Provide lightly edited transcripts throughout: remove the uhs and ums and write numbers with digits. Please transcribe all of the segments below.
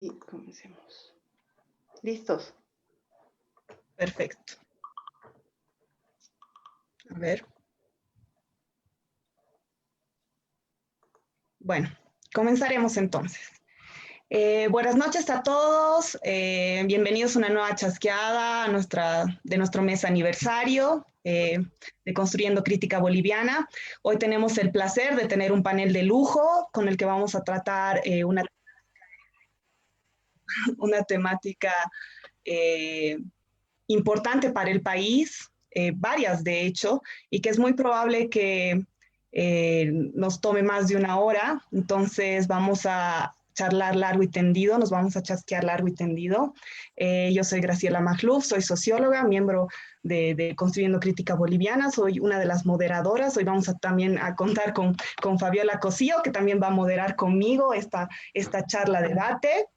Y comencemos. ¿Listos? Perfecto. A ver. Bueno, comenzaremos entonces. Buenas noches a todos. Bienvenidos a una nueva chasqueada de nuestro mes aniversario de Construyendo Crítica Boliviana. Hoy tenemos el placer de tener un panel de lujo con el que vamos a tratar una temática importante para el país, varias de hecho, y que es muy probable que nos tome más de una hora. Entonces vamos a charlar largo y tendido, nos vamos a chasquear largo y tendido. Yo soy Graciela Magluf, soy socióloga, miembro de Construyendo Crítica Boliviana, soy una de las moderadoras. Hoy vamos también a contar con Fabiola Cosío, que también va a moderar conmigo esta charla debate.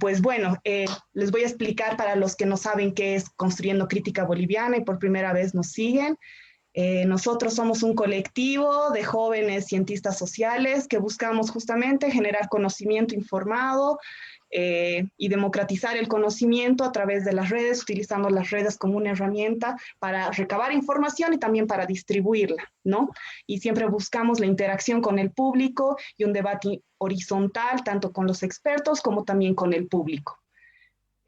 Pues bueno, les voy a explicar para los que no saben qué es Construyendo Crítica Boliviana y por primera vez nos siguen. Nosotros somos un colectivo de jóvenes cientistas sociales que buscamos justamente generar conocimiento informado y democratizar el conocimiento a través de las redes, utilizando las redes como una herramienta para recabar información y también para distribuirla, ¿no? Y siempre buscamos la interacción con el público y un debate horizontal, tanto con los expertos como también con el público.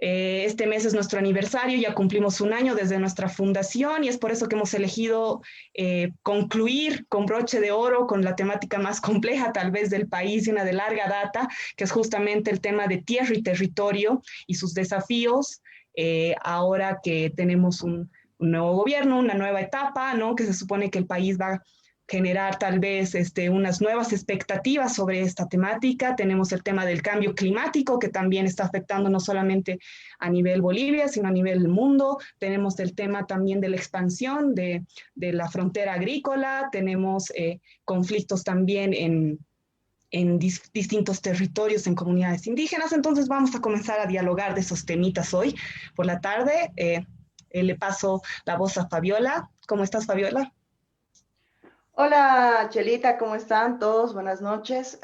Este mes es nuestro aniversario, ya cumplimos un año desde nuestra fundación y es por eso que hemos elegido concluir con broche de oro con la temática más compleja tal vez del país y una de larga data, que es justamente el tema de tierra y territorio y sus desafíos, ahora que tenemos un nuevo gobierno, una nueva etapa, ¿no? Que se supone que el país va a generar tal vez unas nuevas expectativas sobre esta temática. Tenemos el tema del cambio climático, que también está afectando no solamente a nivel Bolivia, sino a nivel mundo. Tenemos el tema también de la expansión de la frontera agrícola. Tenemos conflictos también en distintos territorios, en comunidades indígenas. Entonces vamos a comenzar a dialogar de esos temitas hoy por la tarde. Le paso la voz a Fabiola. ¿Cómo estás, Fabiola? Hola, Chelita, ¿cómo están todos? Buenas noches.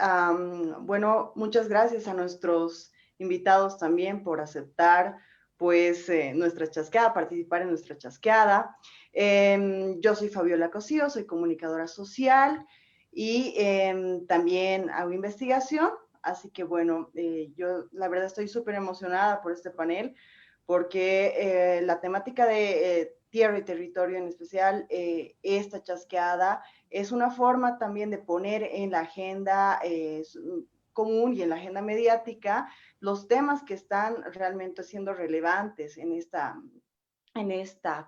Bueno, muchas gracias a nuestros invitados también por aceptar pues nuestra chasqueada, participar en nuestra chasqueada. Yo soy Fabiola Cosío, soy comunicadora social y también hago investigación, así que bueno, yo la verdad estoy súper emocionada por este panel porque la temática de tierra y territorio en especial, esta chasqueada, es una forma también de poner en la agenda común y en la agenda mediática los temas que están realmente siendo relevantes en esta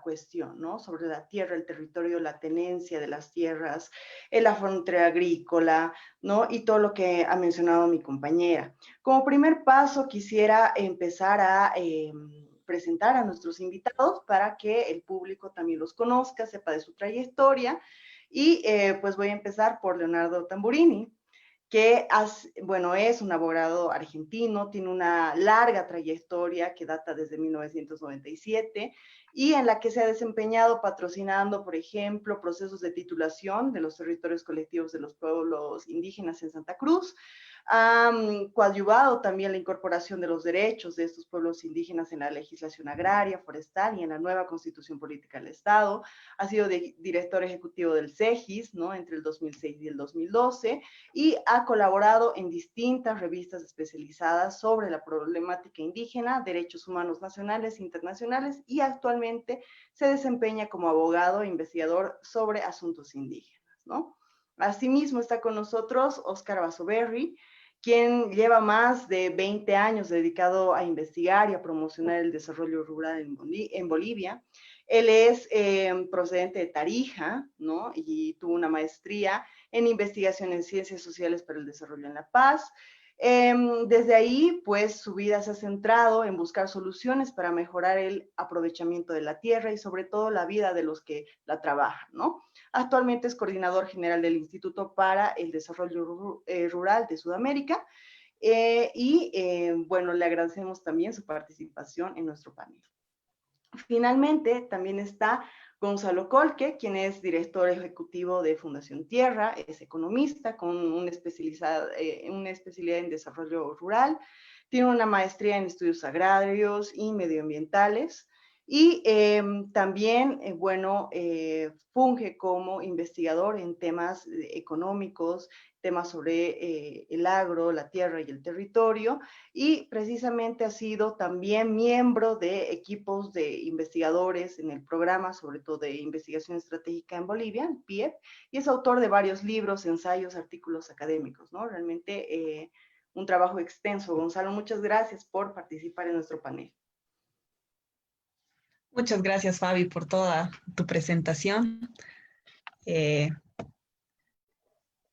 cuestión, ¿no? Sobre la tierra, el territorio, la tenencia de las tierras, la frontera agrícola, ¿no? Y todo lo que ha mencionado mi compañera. Como primer paso, quisiera empezar a presentar a nuestros invitados para que el público también los conozca, sepa de su trayectoria. Y pues voy a empezar por Leonardo Tamburini, que bueno, es un abogado argentino, tiene una larga trayectoria que data desde 1997 y en la que se ha desempeñado patrocinando, por ejemplo, procesos de titulación de los territorios colectivos de los pueblos indígenas en Santa Cruz. Ha coadyuvado también la incorporación de los derechos de estos pueblos indígenas en la legislación agraria, forestal y en la nueva constitución política del Estado. Ha sido director ejecutivo del CEGIS, ¿no? Entre el 2006 y el 2012 y ha colaborado en distintas revistas especializadas sobre la problemática indígena, derechos humanos nacionales e internacionales y actualmente se desempeña como abogado e investigador sobre asuntos indígenas, ¿no? Asimismo está con nosotros Óscar Basoberri, quien lleva más de 20 años dedicado a investigar y a promocionar el desarrollo rural en Bolivia. Él es procedente de Tarija, ¿no? Y tuvo una maestría en investigación en ciencias sociales para el desarrollo en la paz. Desde ahí, pues su vida se ha centrado en buscar soluciones para mejorar el aprovechamiento de la tierra y sobre todo la vida de los que la trabajan, ¿no? Actualmente es coordinador general del Instituto para el Desarrollo Rural de Sudamérica bueno, le agradecemos también su participación en nuestro panel. Finalmente, también está Gonzalo Colque, quien es director ejecutivo de Fundación Tierra, es economista con una especialidad en desarrollo rural, tiene una maestría en estudios agrarios y medioambientales, y también, funge como investigador en temas económicos, temas sobre el agro, la tierra y el territorio, y precisamente ha sido también miembro de equipos de investigadores en el programa, sobre todo de investigación estratégica en Bolivia, PIEP, y es autor de varios libros, ensayos, artículos académicos, ¿no? Realmente un trabajo extenso. Gonzalo, muchas gracias por participar en nuestro panel. Muchas gracias, Fabi, por toda tu presentación. Eh,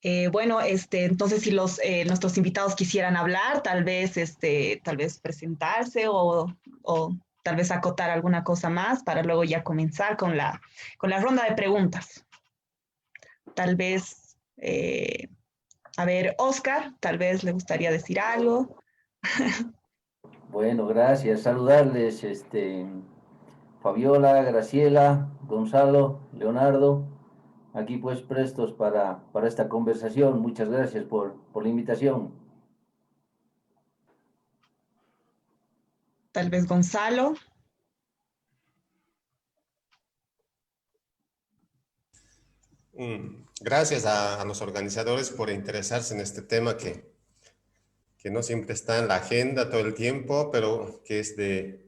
entonces, si nuestros invitados quisieran hablar, tal vez presentarse o tal vez acotar alguna cosa más para luego ya comenzar con la ronda de preguntas. Tal vez, a ver, Oscar, tal vez le gustaría decir algo. Bueno, gracias. Saludarles, Fabiola, Graciela, Gonzalo, Leonardo, aquí pues prestos para esta conversación. Muchas gracias por la invitación. Tal vez Gonzalo. Gracias a los organizadores por interesarse en este tema que no siempre está en la agenda todo el tiempo, pero que es de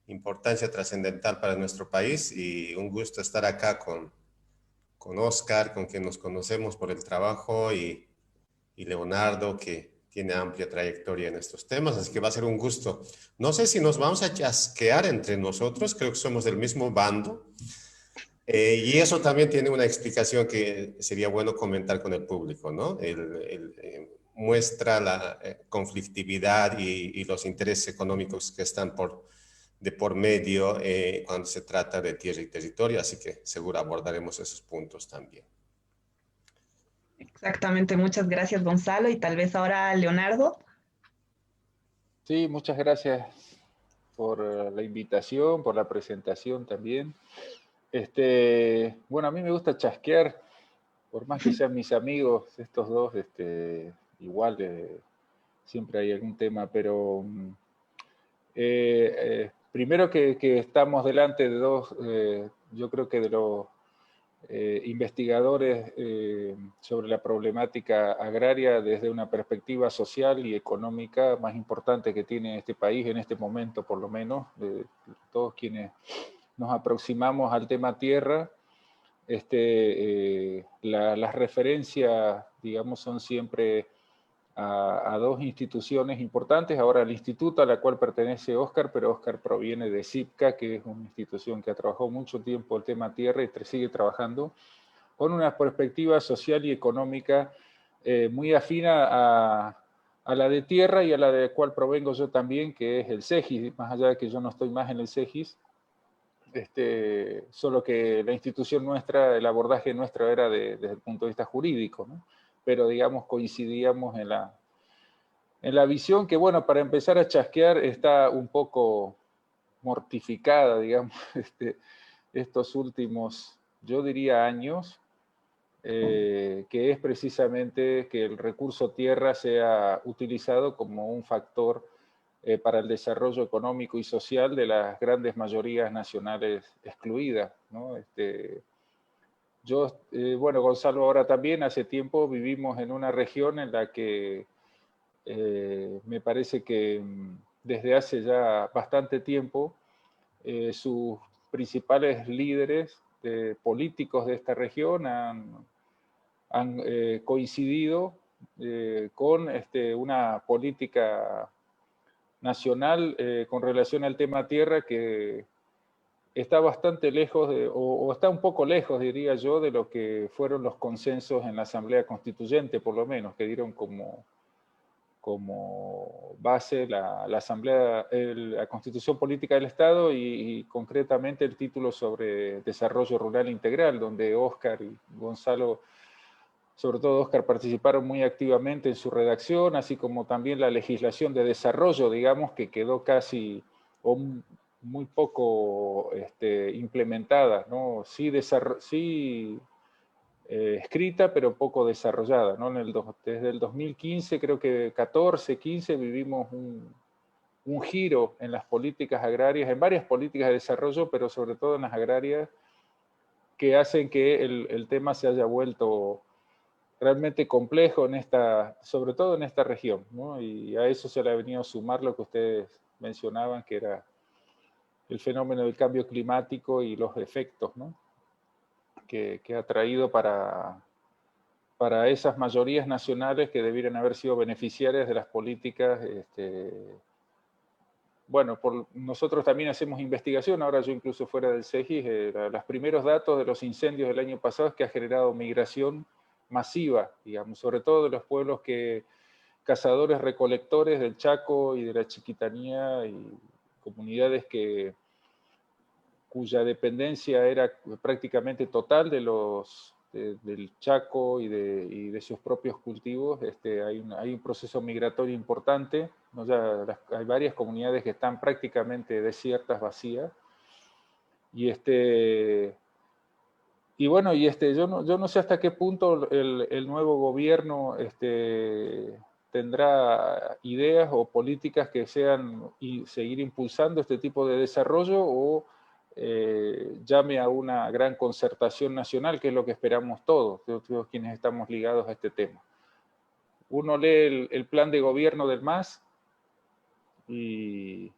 importancia trascendental para nuestro país, y un gusto estar acá con Oscar, con quien nos conocemos por el trabajo, y Leonardo, que tiene amplia trayectoria en estos temas, así que va a ser un gusto. No sé si nos vamos a chasquear entre nosotros, creo que somos del mismo bando, y eso también tiene una explicación que sería bueno comentar con el público, ¿no? Muestra la conflictividad y los intereses económicos que están de por medio cuando se trata de tierra y territorio, así que seguro abordaremos esos puntos también. Exactamente, muchas gracias, Gonzalo. Y tal vez ahora Leonardo. Sí, muchas gracias por la invitación, por la presentación también. Bueno, a mí me gusta chasquear, por más que sean mis amigos, estos dos, igual siempre hay algún tema, pero primero que estamos delante de dos, yo creo que de los investigadores sobre la problemática agraria desde una perspectiva social y económica más importante que tiene este país en este momento, por lo menos, de todos quienes nos aproximamos al tema tierra. Las referencias, digamos, son siempre a dos instituciones importantes. Ahora el instituto a la cual pertenece Oscar, pero Oscar proviene de CIPCA, que es una institución que ha trabajado mucho tiempo el tema tierra y sigue trabajando con una perspectiva social y económica muy afina a la de tierra y a la de cual provengo yo también, que es el CEGIS, más allá de que yo no estoy más en el CEGIS, solo que la institución nuestra, el abordaje nuestro era desde el punto de vista jurídico, ¿no? Pero digamos coincidíamos en la visión que, bueno, para empezar a chasquear está un poco mortificada, digamos, estos últimos, yo diría años, que es precisamente que el recurso tierra sea utilizado como un factor para el desarrollo económico y social de las grandes mayorías nacionales excluidas, ¿no? Bueno, Gonzalo, ahora también hace tiempo vivimos en una región en la que me parece que desde hace ya bastante tiempo sus principales líderes políticos de esta región han coincidido con una política nacional con relación al tema tierra que está bastante lejos, o está un poco lejos, diría yo, de lo que fueron los consensos en la Asamblea Constituyente, por lo menos, que dieron como base la Constitución Política del Estado y concretamente el título sobre desarrollo rural integral, donde Oscar y Gonzalo, sobre todo Oscar, participaron muy activamente en su redacción, así como también la legislación de desarrollo, digamos, que quedó casi, o muy poco implementada, ¿no? Sí escrita, pero poco desarrollada, ¿no? Desde el 2015, creo que 14, 15, vivimos un giro en las políticas agrarias, en varias políticas de desarrollo, pero sobre todo en las agrarias, que hacen que el tema se haya vuelto realmente complejo sobre todo en esta región, ¿no? Y a eso se le ha venido a sumar lo que ustedes mencionaban, que era el fenómeno del cambio climático y los efectos, ¿no? que ha traído para esas mayorías nacionales que debieran haber sido beneficiarias de las políticas. Bueno, nosotros también hacemos investigación, ahora yo incluso fuera del CEGIS, los primeros datos de los incendios del año pasado es que ha generado migración masiva, digamos, sobre todo de los pueblos cazadores recolectores del Chaco y de la Chiquitanía, y comunidades cuya dependencia era prácticamente total del Chaco y de sus propios cultivos. Hay un proceso migratorio importante, ¿no? Hay varias comunidades que están prácticamente desiertas, vacías, y bueno, yo no sé hasta qué punto el nuevo gobierno tendrá ideas o políticas que sean y seguir impulsando este tipo de desarrollo, o llame a una gran concertación nacional, que es lo que esperamos todos quienes estamos ligados a este tema. Uno lee el plan de gobierno del MAS y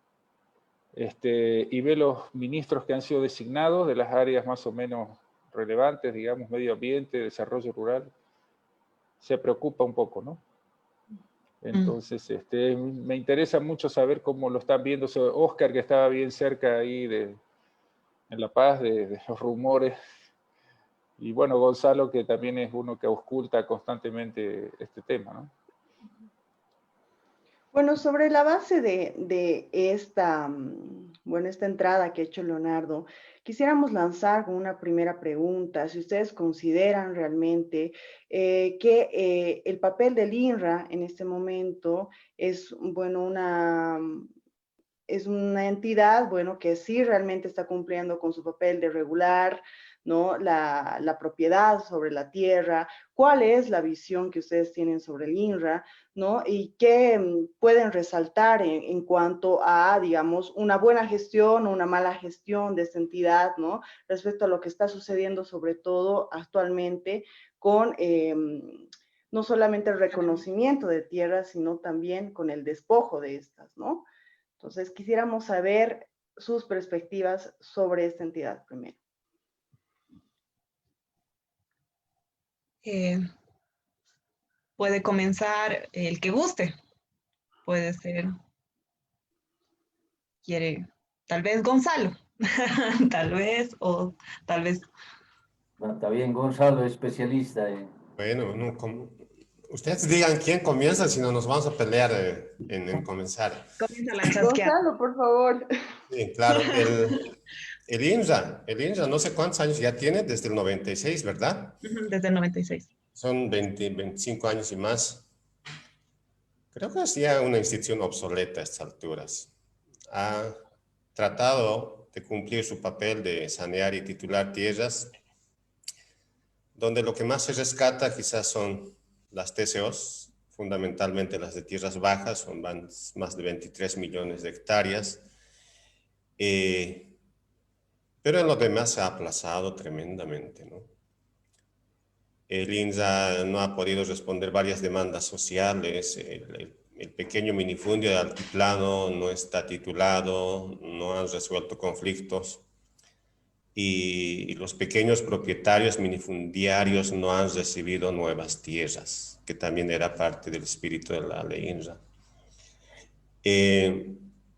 ve los ministros que han sido designados de las áreas más o menos relevantes, digamos, medio ambiente, desarrollo rural. Se preocupa un poco, ¿no? Entonces, me interesa mucho saber cómo lo están viendo. Oscar, que estaba bien cerca ahí en La Paz, de los rumores. Y bueno, Gonzalo, que también es uno que ausculta constantemente este tema, ¿no? Bueno, sobre la base de esta, esta entrada que ha hecho Leonardo, quisiéramos lanzar con una primera pregunta. Si ustedes consideran realmente que el papel del INRA en este momento es, bueno, es una entidad, bueno, que sí realmente está cumpliendo con su papel de regular, ¿no? La propiedad sobre la tierra. ¿Cuál es la visión que ustedes tienen sobre el INRA, ¿no? Y qué pueden resaltar en cuanto a, digamos, una buena gestión o una mala gestión de esta entidad, ¿no? Respecto a lo que está sucediendo, sobre todo actualmente, con no solamente el reconocimiento de tierras, sino también con el despojo de estas, ¿no? Entonces, quisiéramos saber sus perspectivas sobre esta entidad primero. Puede comenzar el que guste. Puede ser, tal vez Gonzalo, tal vez, o tal vez. Bueno, está bien, Gonzalo, especialista en... Bueno, ustedes digan quién comienza, si no nos vamos a pelear en comenzar. Comienza la chasqueada. Gonzalo, por favor. Sí, claro. El INRA, no sé cuántos años ya tiene, desde el 96, ¿verdad? Desde el 96. Son 20, 25 años y más. Creo que es ya una institución obsoleta a estas alturas. Ha tratado de cumplir su papel de sanear y titular tierras, donde lo que más se rescata quizás son las TCOs, fundamentalmente las de tierras bajas, son más de 23 millones de hectáreas. Pero en lo demás se ha aplazado tremendamente, ¿no? El INRA no ha podido responder varias demandas sociales. El pequeño minifundio de altiplano no está titulado, no han resuelto conflictos. Y los pequeños propietarios minifundiarios no han recibido nuevas tierras, que también era parte del espíritu de la ley INRA.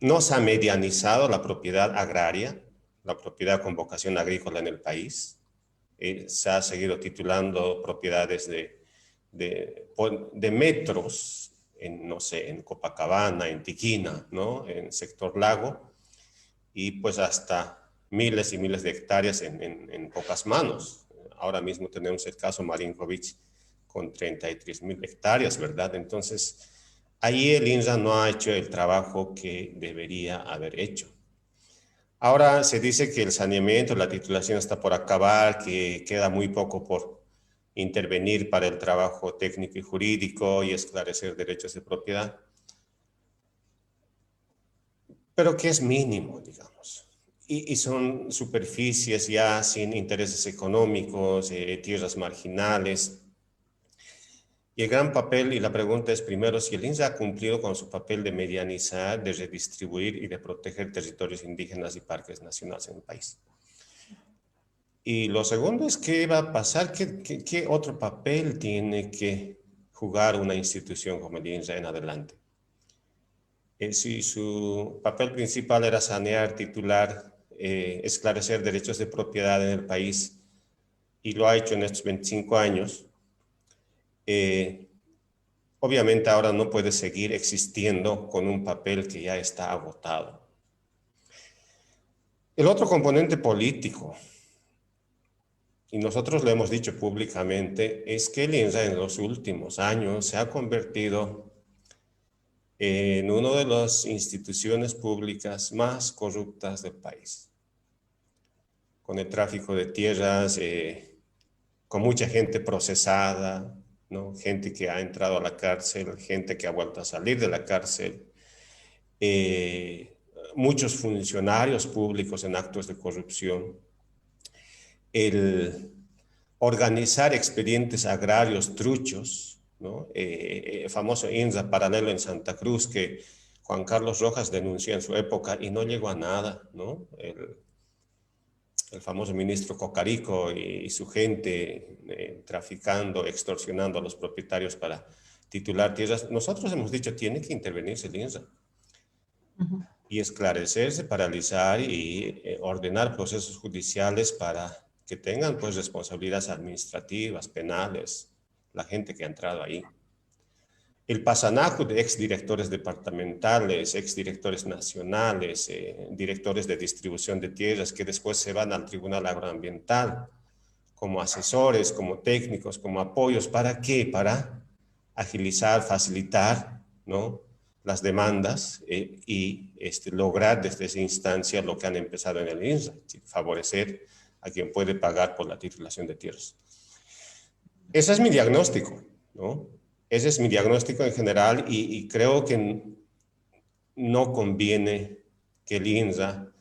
No se ha medianizado la propiedad agraria, la propiedad con vocación agrícola en el país. Se ha seguido titulando propiedades de metros, no sé, en Copacabana, en Tiquina, ¿no? En sector lago, y pues hasta miles y miles de hectáreas en pocas manos. Ahora mismo tenemos el caso Marinkovic con 33,000 hectáreas, ¿verdad? Entonces, ahí el INRA no ha hecho el trabajo que debería haber hecho. Ahora se dice que el saneamiento, la titulación está por acabar, que queda muy poco por intervenir para el trabajo técnico y jurídico y esclarecer derechos de propiedad, pero que es mínimo, digamos. Y son superficies ya sin intereses económicos, tierras marginales. Y el gran papel, y la pregunta es primero si el INSA ha cumplido con su papel de medianizar, de redistribuir y de proteger territorios indígenas y parques nacionales en el país. Y lo segundo es qué va a pasar, qué otro papel tiene que jugar una institución como el INSA en adelante. Si su papel principal era sanear, titular, esclarecer derechos de propiedad en el país, y lo ha hecho en estos 25 años, obviamente ahora no puede seguir existiendo con un papel que ya está agotado. El otro componente político, y nosotros lo hemos dicho públicamente, es que el INSA en los últimos años se ha convertido en una de las instituciones públicas más corruptas del país, con el tráfico de tierras, con mucha gente procesada, ¿no? Gente que ha entrado a la cárcel, gente que ha vuelto a salir de la cárcel, muchos funcionarios públicos en actos de corrupción, el organizar expedientes agrarios truchos, ¿no? Famoso INSA paralelo en Santa Cruz que Juan Carlos Rojas denunció en su época y no llegó a nada, ¿no? El famoso ministro Cocarico y su gente traficando, extorsionando a los propietarios para titular tierras. Nosotros hemos dicho, tiene que intervenirse el INSA y esclarecerse, paralizar y ordenar procesos judiciales para que tengan pues responsabilidades administrativas, penales, la gente que ha entrado ahí. El pasanajo de exdirectores departamentales, exdirectores nacionales, directores de distribución de tierras que después se van al Tribunal Agroambiental como asesores, como técnicos, como apoyos. ¿Para qué? Para agilizar, facilitar, ¿no?, las demandas y lograr desde esa instancia lo que han empezado en el INSA, favorecer a quien puede pagar por la titulación de tierras. Ese es mi diagnóstico, ¿no? Ese es mi diagnóstico en general y creo que no conviene que el INSA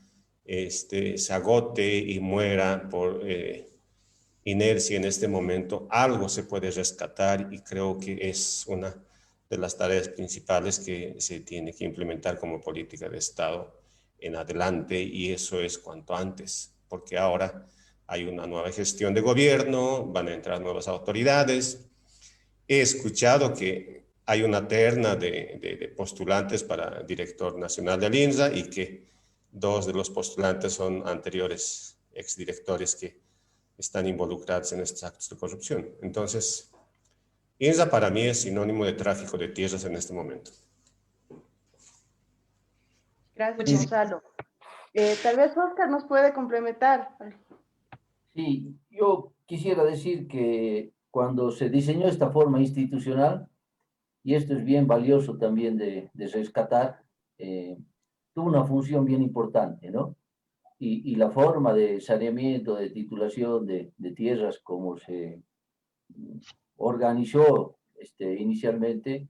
se agote y muera por inercia en este momento. Algo se puede rescatar y creo que es una de las tareas principales que se tiene que implementar como política de Estado en adelante y eso es cuanto antes, porque ahora hay una nueva gestión de gobierno, van a entrar nuevas autoridades. He escuchado que hay una terna de postulantes para director nacional del INSA y que 2 de los postulantes son anteriores exdirectores que están involucrados en estos actos de corrupción. Entonces, INSA para mí es sinónimo de tráfico de tierras en este momento. Gracias, Gonzalo. Tal vez Oscar nos puede complementar. Sí, yo quisiera decir que cuando se diseñó esta forma institucional, y esto es bien valioso también de rescatar, tuvo una función bien importante, ¿no? Y la forma de saneamiento, de titulación de tierras, como se organizó inicialmente,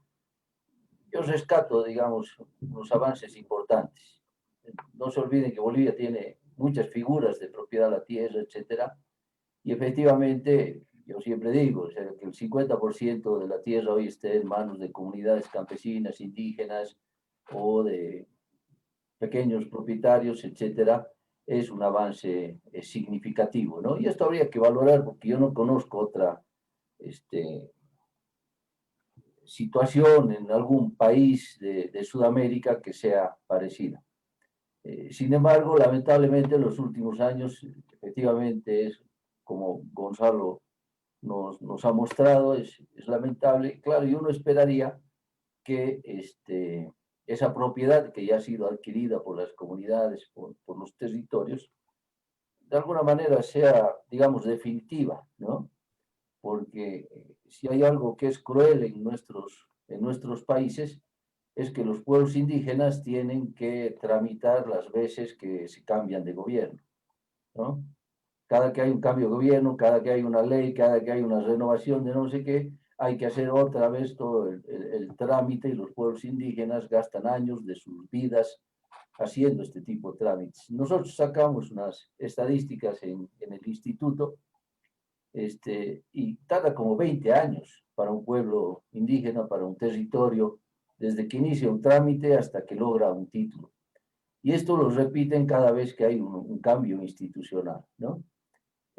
yo rescato, digamos, unos avances importantes. No se olviden que Bolivia tiene muchas figuras de propiedad de la tierra, etcétera, y efectivamente, yo siempre digo, o sea, que el 50% de la tierra hoy esté en manos de comunidades campesinas, indígenas o de pequeños propietarios, etcétera, es un avance significativo, ¿no? Y esto habría que valorar porque yo no conozco otra situación en algún país de Sudamérica que sea parecida. Sin embargo, lamentablemente en los últimos años, efectivamente es como Gonzalo nos ha mostrado, es lamentable. Claro, y uno esperaría que esa propiedad que ya ha sido adquirida por las comunidades, por los territorios, de alguna manera sea, digamos, definitiva, ¿no? Porque si hay algo que es cruel en nuestros países, es que los pueblos indígenas tienen que tramitar las veces que se cambian de gobierno, ¿no? Cada que hay un cambio de gobierno, cada que hay una ley, cada que hay una renovación de no sé qué, hay que hacer otra vez todo el trámite y los pueblos indígenas gastan años de sus vidas haciendo este tipo de trámites. Nosotros sacamos unas estadísticas en el instituto y tarda como 20 años para un pueblo indígena, para un territorio, desde que inicia un trámite hasta que logra un título. Y esto lo repiten cada vez que hay un cambio institucional, ¿no?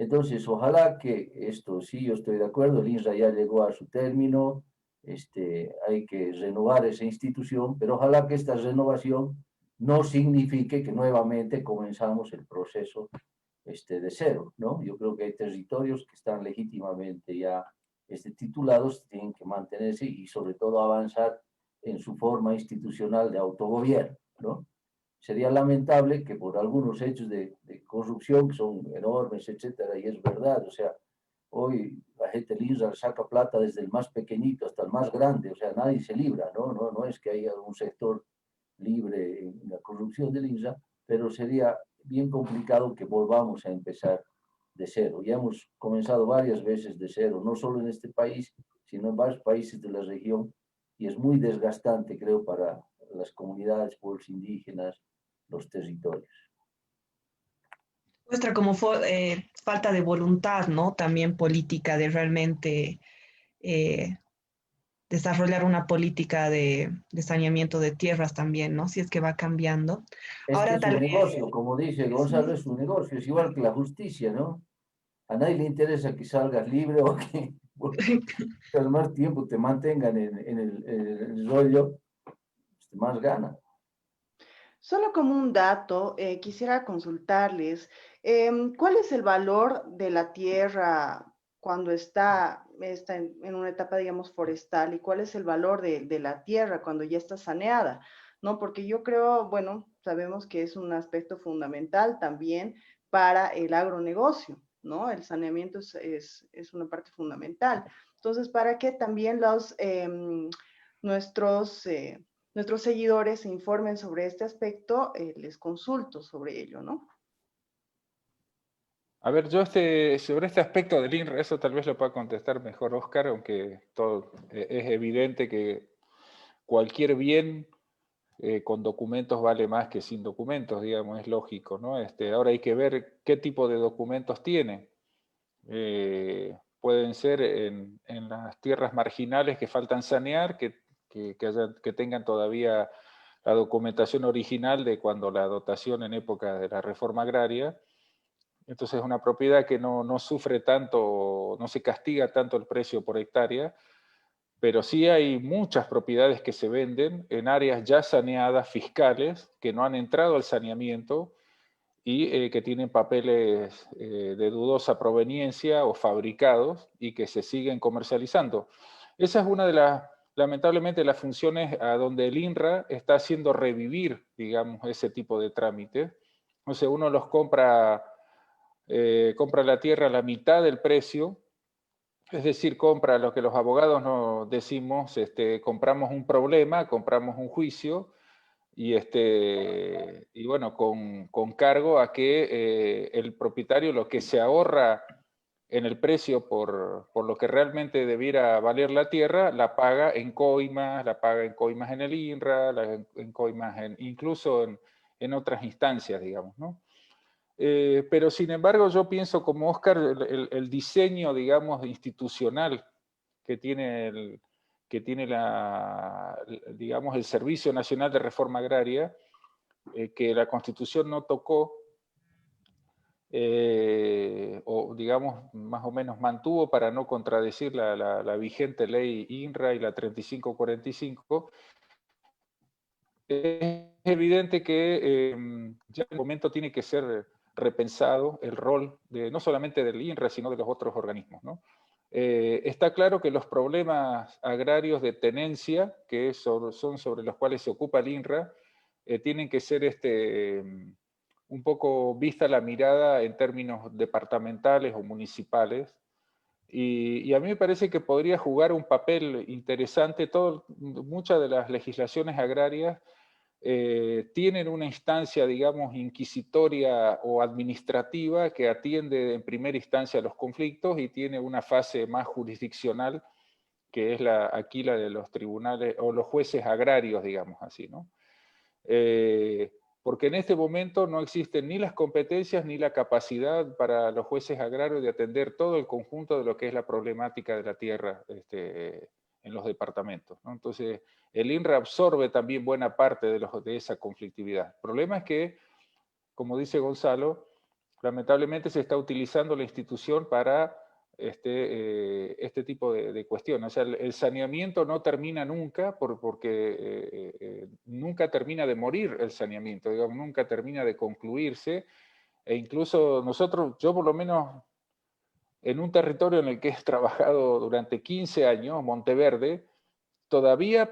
Entonces, ojalá que esto, sí, yo estoy de acuerdo, el INRA ya llegó a su término, hay que renovar esa institución, pero ojalá que esta renovación no signifique que nuevamente comenzamos el proceso de cero, ¿no? Yo creo que hay territorios que están legítimamente ya titulados, tienen que mantenerse y sobre todo avanzar en su forma institucional de autogobierno, ¿no? Sería lamentable que por algunos hechos de corrupción que son enormes, etcétera, y es verdad, o sea, hoy la gente del INRA saca plata desde el más pequeñito hasta el más grande, o sea, nadie se libra, ¿no? No es que haya un sector libre en la corrupción del INRA, pero sería bien complicado que volvamos a empezar de cero. Ya hemos comenzado varias veces de cero, no solo en este país, sino en varios países de la región, y es muy desgastante, creo, para las comunidades, pueblos indígenas, los territorios. Muestra como falta de voluntad, ¿no? También política de realmente eh, desarrollar una política de saneamiento de tierras también, ¿no? Si es que va cambiando. Es que Ahora es tal un vez, negocio, como dice Gonzalo, sí, es un negocio, es igual que la justicia, ¿no? A nadie le interesa que salgas libre o que al más tiempo te mantengan en el rollo, pues, más gana. Solo como un dato, quisiera consultarles, ¿cuál es el valor de la tierra cuando está en una etapa, digamos, forestal y cuál es el valor de la tierra cuando ya está saneada? ¿No? Porque yo creo, bueno, sabemos que es un aspecto fundamental también para el agronegocio, ¿no? El saneamiento es una parte fundamental. Entonces, para que también nuestros nuestros seguidores se informen sobre este aspecto, les consulto sobre ello, ¿no? A ver, yo sobre este aspecto del INRA, eso tal vez lo pueda contestar mejor Óscar, aunque todo, es evidente que cualquier bien con documentos vale más que sin documentos, digamos, es lógico, ¿no? Ahora hay que ver qué tipo de documentos tiene. Pueden ser en las tierras marginales que faltan sanear, que tengan todavía la documentación original de cuando la dotación en época de la reforma agraria. Entonces es una propiedad que no sufre tanto, no se castiga tanto el precio por hectárea, pero sí hay muchas propiedades que se venden en áreas ya saneadas, fiscales, que no han entrado al saneamiento y que tienen papeles de dudosa proveniencia o fabricados y que se siguen comercializando. Esa es una de lamentablemente, las funciones a donde el INRA está haciendo revivir, digamos, ese tipo de trámites. Entonces uno los compra la tierra a la mitad del precio, es decir, compra lo que los abogados nos decimos, compramos un problema, compramos un juicio, y bueno, con cargo a que el propietario lo que se ahorra en el precio por lo que realmente debiera valer la tierra, la paga en coimas, la paga en coimas en el INRA, en coimas incluso en otras instancias, digamos, ¿no? Pero sin embargo yo pienso como Óscar, el diseño, digamos, institucional que tiene digamos, el Servicio Nacional de Reforma Agraria, que la Constitución no tocó, o digamos, más o menos mantuvo para no contradecir la vigente ley INRA y la 3545, es evidente que ya en el momento tiene que ser repensado el rol no solamente del INRA, sino de los otros organismos, ¿no? Está claro que los problemas agrarios de tenencia, que son sobre los cuales se ocupa el INRA, tienen que ser un poco vista la mirada en términos departamentales o municipales, Y a mí me parece que podría jugar un papel interesante. Muchas de las legislaciones agrarias tienen una instancia, digamos, inquisitoria o administrativa que atiende en primera instancia a los conflictos y tiene una fase más jurisdiccional, que es aquí la de los tribunales o los jueces agrarios, digamos así, ¿no? Porque en este momento no existen ni las competencias ni la capacidad para los jueces agrarios de atender todo el conjunto de lo que es la problemática de la tierra en los departamentos, ¿no? Entonces, el INRA absorbe también buena parte de esa conflictividad. El problema es que, como dice Gonzalo, lamentablemente se está utilizando la institución para este tipo de cuestiones. O sea, el saneamiento no termina nunca porque nunca termina de morir el saneamiento, digamos, nunca termina de concluirse. E incluso nosotros, yo por lo menos en un territorio en el que he trabajado durante 15 años, Monteverde, todavía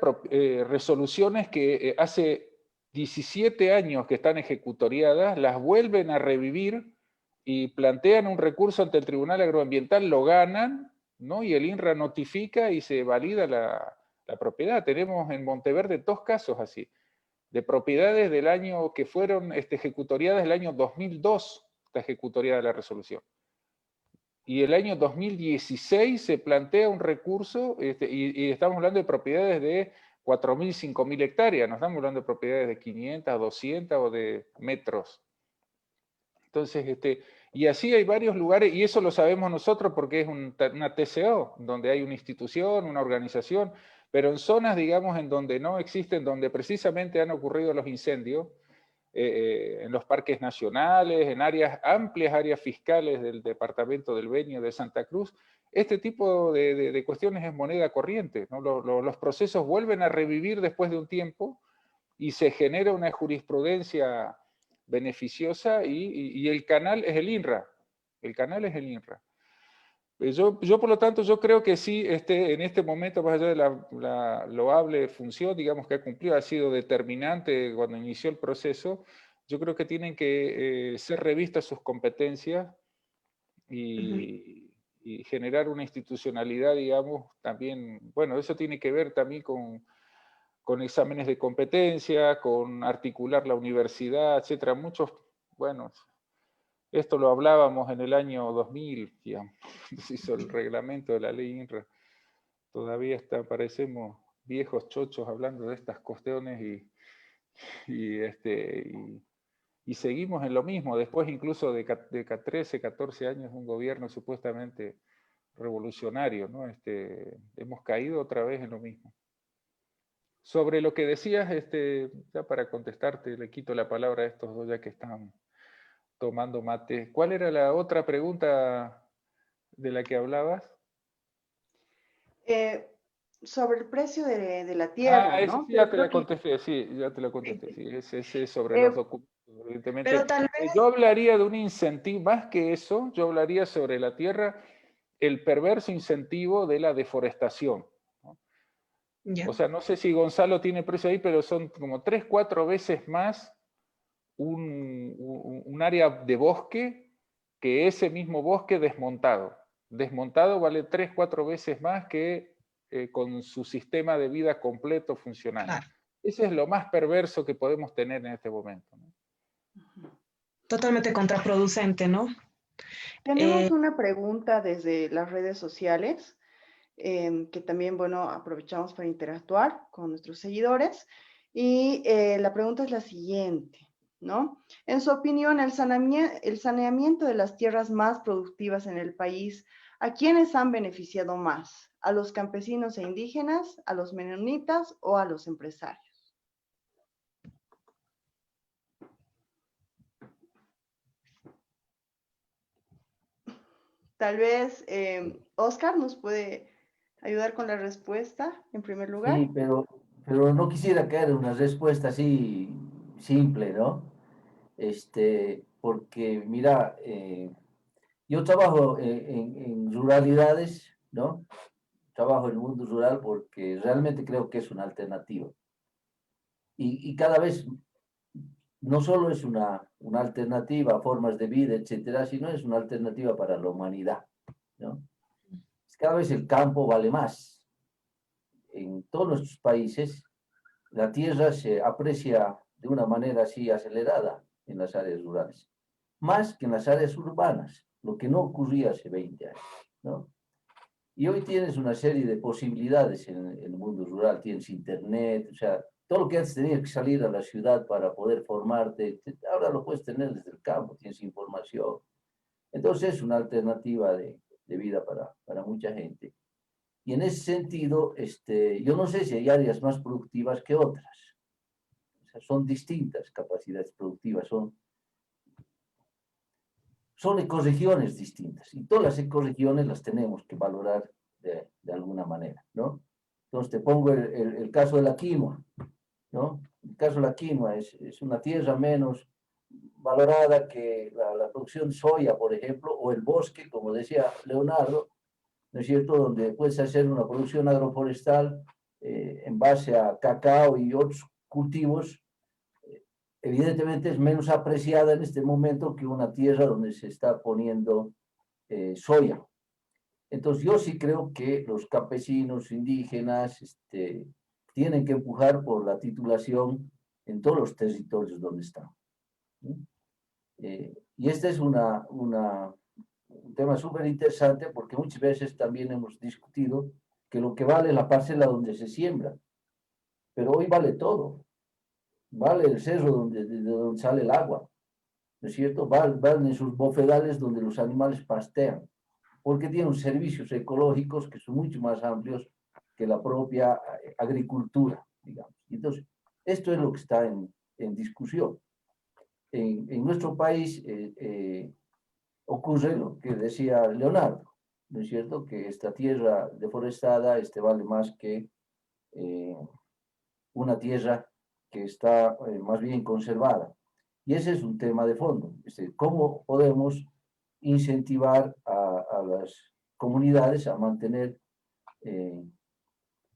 resoluciones que hace 17 años que están ejecutoriadas, las vuelven a revivir y plantean un recurso ante el Tribunal Agroambiental, lo ganan, ¿no? Y el INRA notifica y se valida la propiedad. Tenemos en Monteverde 2 casos así, de propiedades del año que fueron ejecutoriadas el año 2002, está ejecutoriada la resolución. Y el año 2016 se plantea un recurso, y estamos hablando de propiedades de 4.000, 5.000 hectáreas, no estamos hablando de propiedades de 500, 200 o de metros. Entonces, y así hay varios lugares, y eso lo sabemos nosotros porque es una TCO, donde hay una institución, una organización, pero en zonas, digamos, en donde no existen, donde precisamente han ocurrido los incendios, en los parques nacionales, en amplias áreas fiscales del departamento del Beni, de Santa Cruz, este tipo de cuestiones es moneda corriente, ¿no? Los procesos vuelven a revivir después de un tiempo y se genera una jurisprudencia beneficiosa y el canal es el INRA. El canal es el INRA. Yo, por lo tanto, yo creo que sí, en este momento, más allá de la loable función, digamos, que ha cumplido, ha sido determinante cuando inició el proceso, yo creo que tienen que ser revistas sus competencias y generar una institucionalidad, digamos, también, bueno, eso tiene que ver también con exámenes de competencia, con articular la universidad, etcétera. Muchos, bueno, esto lo hablábamos en el año 2000, digamos, se hizo el reglamento de la ley INRA. Todavía parecemos viejos chochos hablando de estas cuestiones y seguimos en lo mismo. Después incluso de 13, 14 años, un gobierno supuestamente revolucionario, ¿no? Hemos caído otra vez en lo mismo. Sobre lo que decías, ya para contestarte, le quito la palabra a estos dos ya que están tomando mate. ¿Cuál era la otra pregunta de la que hablabas? Sobre el precio de la tierra, Eso ¿no? sí, ya te la contesté, sí, ya te la contesté, sí, ese sobre los documentos, evidentemente. Pero tal vez... Yo hablaría de un incentivo, más que eso, yo hablaría sobre la tierra, el perverso incentivo de la deforestación, ¿no? Ya. O sea, no sé si Gonzalo tiene precio ahí, pero son como 3, 4 veces más un área de bosque que ese mismo bosque desmontado. Desmontado vale 3, 4 veces más que con su sistema de vida completo funcionando. Claro. Ese es lo más perverso que podemos tener en este momento, ¿no? Totalmente contraproducente, ¿no? Tenemos una pregunta desde las redes sociales, que también, bueno, aprovechamos para interactuar con nuestros seguidores. Y la pregunta es la siguiente, ¿no? En su opinión, el saneamiento de las tierras más productivas en el país, ¿a quiénes han beneficiado más? ¿A los campesinos e indígenas, a los menonitas o a los empresarios? Tal vez Oscar nos puede ayudar con la respuesta en primer lugar. Sí, pero no quisiera caer en una respuesta así simple, ¿no? Porque mira, yo trabajo en ruralidades, ¿no? Trabajo en el mundo rural porque realmente creo que es una alternativa. Y cada vez no solo es una alternativa a formas de vida, etcétera, sino es una alternativa para la humanidad, ¿no? cada vez el campo vale más. En todos nuestros países, la tierra se aprecia de una manera así acelerada en las áreas rurales, más que en las áreas urbanas, lo que no ocurría hace 20 años, ¿no? Y hoy tienes una serie de posibilidades en el mundo rural, tienes internet, o sea, todo lo que antes tenías que salir a la ciudad para poder formarte, ahora lo puedes tener desde el campo, tienes información. Entonces es una alternativa de vida para mucha gente. Y en ese sentido, yo no sé si hay áreas más productivas que otras. O sea, son distintas capacidades productivas, son ecorregiones distintas. Y todas las ecorregiones las tenemos que valorar de alguna manera, ¿no? Entonces te pongo el caso de la quinoa, ¿no? El caso de la quinoa es una tierra menos valorada que la producción de soya, por ejemplo, o el bosque, como decía Leonardo, ¿no es cierto?, donde puedes hacer una producción agroforestal en base a cacao y otros cultivos, evidentemente es menos apreciada en este momento que una tierra donde se está poniendo soya. Entonces yo sí creo que los campesinos indígenas tienen que empujar por la titulación en todos los territorios donde están. Y este es un tema súper interesante porque muchas veces también hemos discutido que lo que vale es la parcela donde se siembra, pero hoy vale todo. Vale el cerro de donde sale el agua, ¿no es cierto? Valen sus bofedales donde los animales pastean, porque tienen servicios ecológicos que son mucho más amplios que la propia agricultura, digamos. Entonces, esto es lo que está en discusión. En nuestro país ocurre lo que decía Leonardo, ¿no es cierto? Que esta tierra deforestada vale más que una tierra que está más bien conservada. Y ese es un tema de fondo. ¿Cómo podemos incentivar a las comunidades a mantener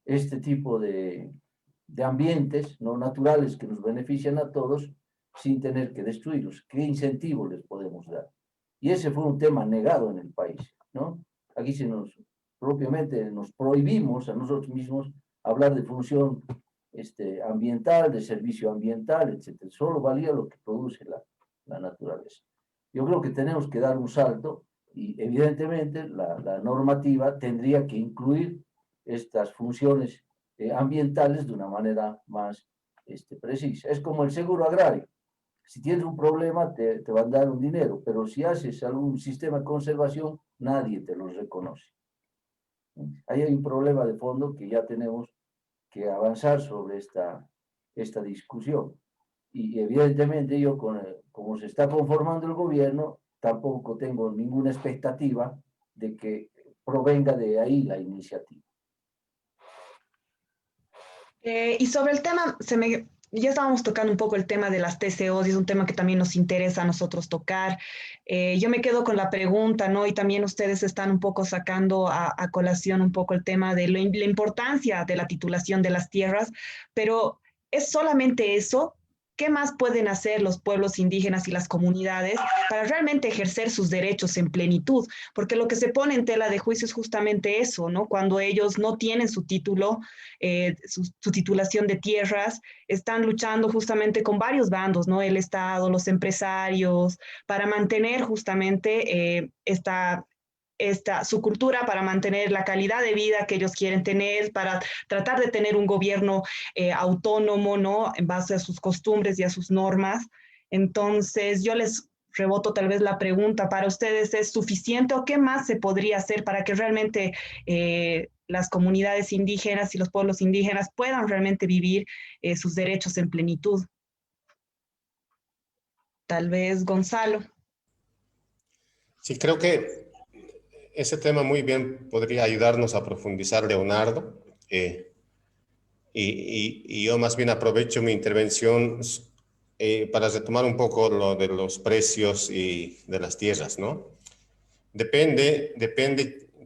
este tipo de ambientes no naturales que nos benefician a todos sin tener que destruirlos? ¿Qué incentivo les podemos dar? Y ese fue un tema negado en el país, ¿no? Aquí propiamente nos prohibimos a nosotros mismos hablar de función ambiental, de servicio ambiental, etc. Solo valía lo que produce la naturaleza. Yo creo que tenemos que dar un salto y evidentemente la normativa tendría que incluir estas funciones ambientales de una manera más precisa. Es como el seguro agrario. Si tienes un problema, te van a dar un dinero, pero si haces algún sistema de conservación, nadie te lo reconoce. Ahí hay un problema de fondo que ya tenemos que avanzar sobre esta discusión. Y evidentemente yo, como se está conformando el gobierno, tampoco tengo ninguna expectativa de que provenga de ahí la iniciativa. Y sobre el tema, ya estábamos tocando un poco el tema de las TCOs y es un tema que también nos interesa a nosotros tocar. Yo me quedo con la pregunta, ¿no? Y también ustedes están un poco sacando a colación un poco el tema de la importancia de la titulación de las tierras, pero ¿es solamente eso? ¿Qué más pueden hacer los pueblos indígenas y las comunidades para realmente ejercer sus derechos en plenitud? Porque lo que se pone en tela de juicio es justamente eso, ¿no? Cuando ellos no tienen su título, su titulación de tierras, están luchando justamente con varios bandos, ¿no? El Estado, los empresarios, para mantener justamente su cultura, para mantener la calidad de vida que ellos quieren tener, para tratar de tener un gobierno autónomo, ¿no? En base a sus costumbres y a sus normas. Entonces, yo les reboto tal vez la pregunta, ¿para ustedes es suficiente o qué más se podría hacer para que realmente las comunidades indígenas y los pueblos indígenas puedan realmente vivir sus derechos en plenitud? Tal vez Gonzalo. Sí, creo que ese tema muy bien podría ayudarnos a profundizar Leonardo. Y yo más bien aprovecho mi intervención para retomar un poco lo de los precios y de las tierras, ¿no? Depende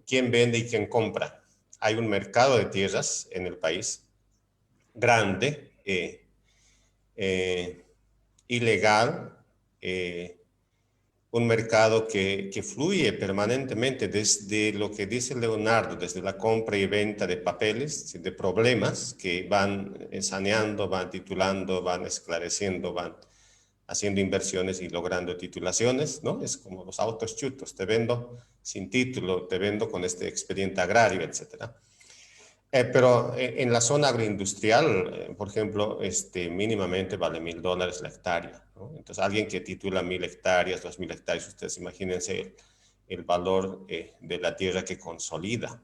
quién vende y quién compra. Hay un mercado de tierras en el país grande, ilegal, un mercado que fluye permanentemente desde lo que dice Leonardo, desde la compra y venta de papeles, de problemas que van saneando, van titulando, van esclareciendo, van haciendo inversiones y logrando titulaciones, ¿no? Es como los autos chutos, te vendo sin título, te vendo con este expediente agrario, etcétera. Pero en la zona agroindustrial, por ejemplo, mínimamente vale $1.000 la hectárea, ¿no? Entonces, alguien que titula 1.000 hectáreas, 2.000 hectáreas, ustedes imagínense el valor de la tierra que consolida.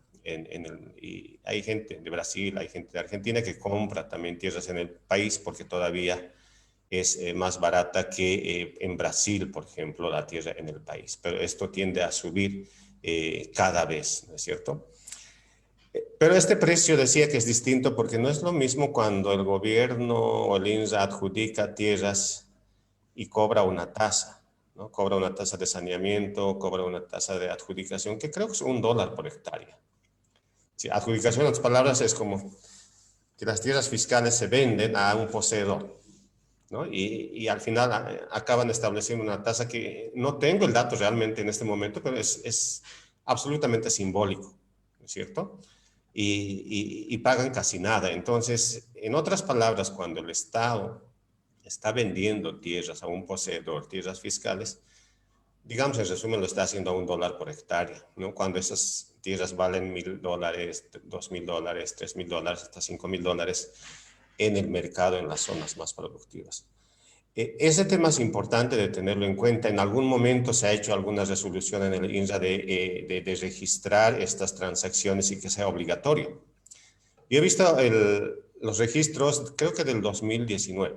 Y hay gente de Brasil, hay gente de Argentina que compra también tierras en el país porque todavía es más barata que en Brasil, por ejemplo, la tierra en el país. Pero esto tiende a subir cada vez, ¿no es cierto? Pero este precio decía que es distinto porque no es lo mismo cuando el gobierno o el INSA adjudica tierras y cobra una tasa, ¿no? Cobra una tasa de saneamiento, cobra una tasa de adjudicación, que creo que es $1 por hectárea. Sí, adjudicación, en otras palabras, es como que las tierras fiscales se venden a un poseedor, ¿no? Y al final acaban estableciendo una tasa que no tengo el dato realmente en este momento, pero es absolutamente simbólico, ¿no es cierto? Y pagan casi nada. Entonces, en otras palabras, cuando el Estado está vendiendo tierras a un poseedor, tierras fiscales, digamos, en resumen, lo está haciendo a $1 por hectárea, ¿no? Cuando esas tierras valen $1.000, $2.000, $3.000, hasta $5.000 en el mercado, en las zonas más productivas. Ese tema es importante de tenerlo en cuenta. En algún momento se ha hecho alguna resolución en el INRA de registrar estas transacciones y que sea obligatorio. Yo he visto los registros, creo que del 2019,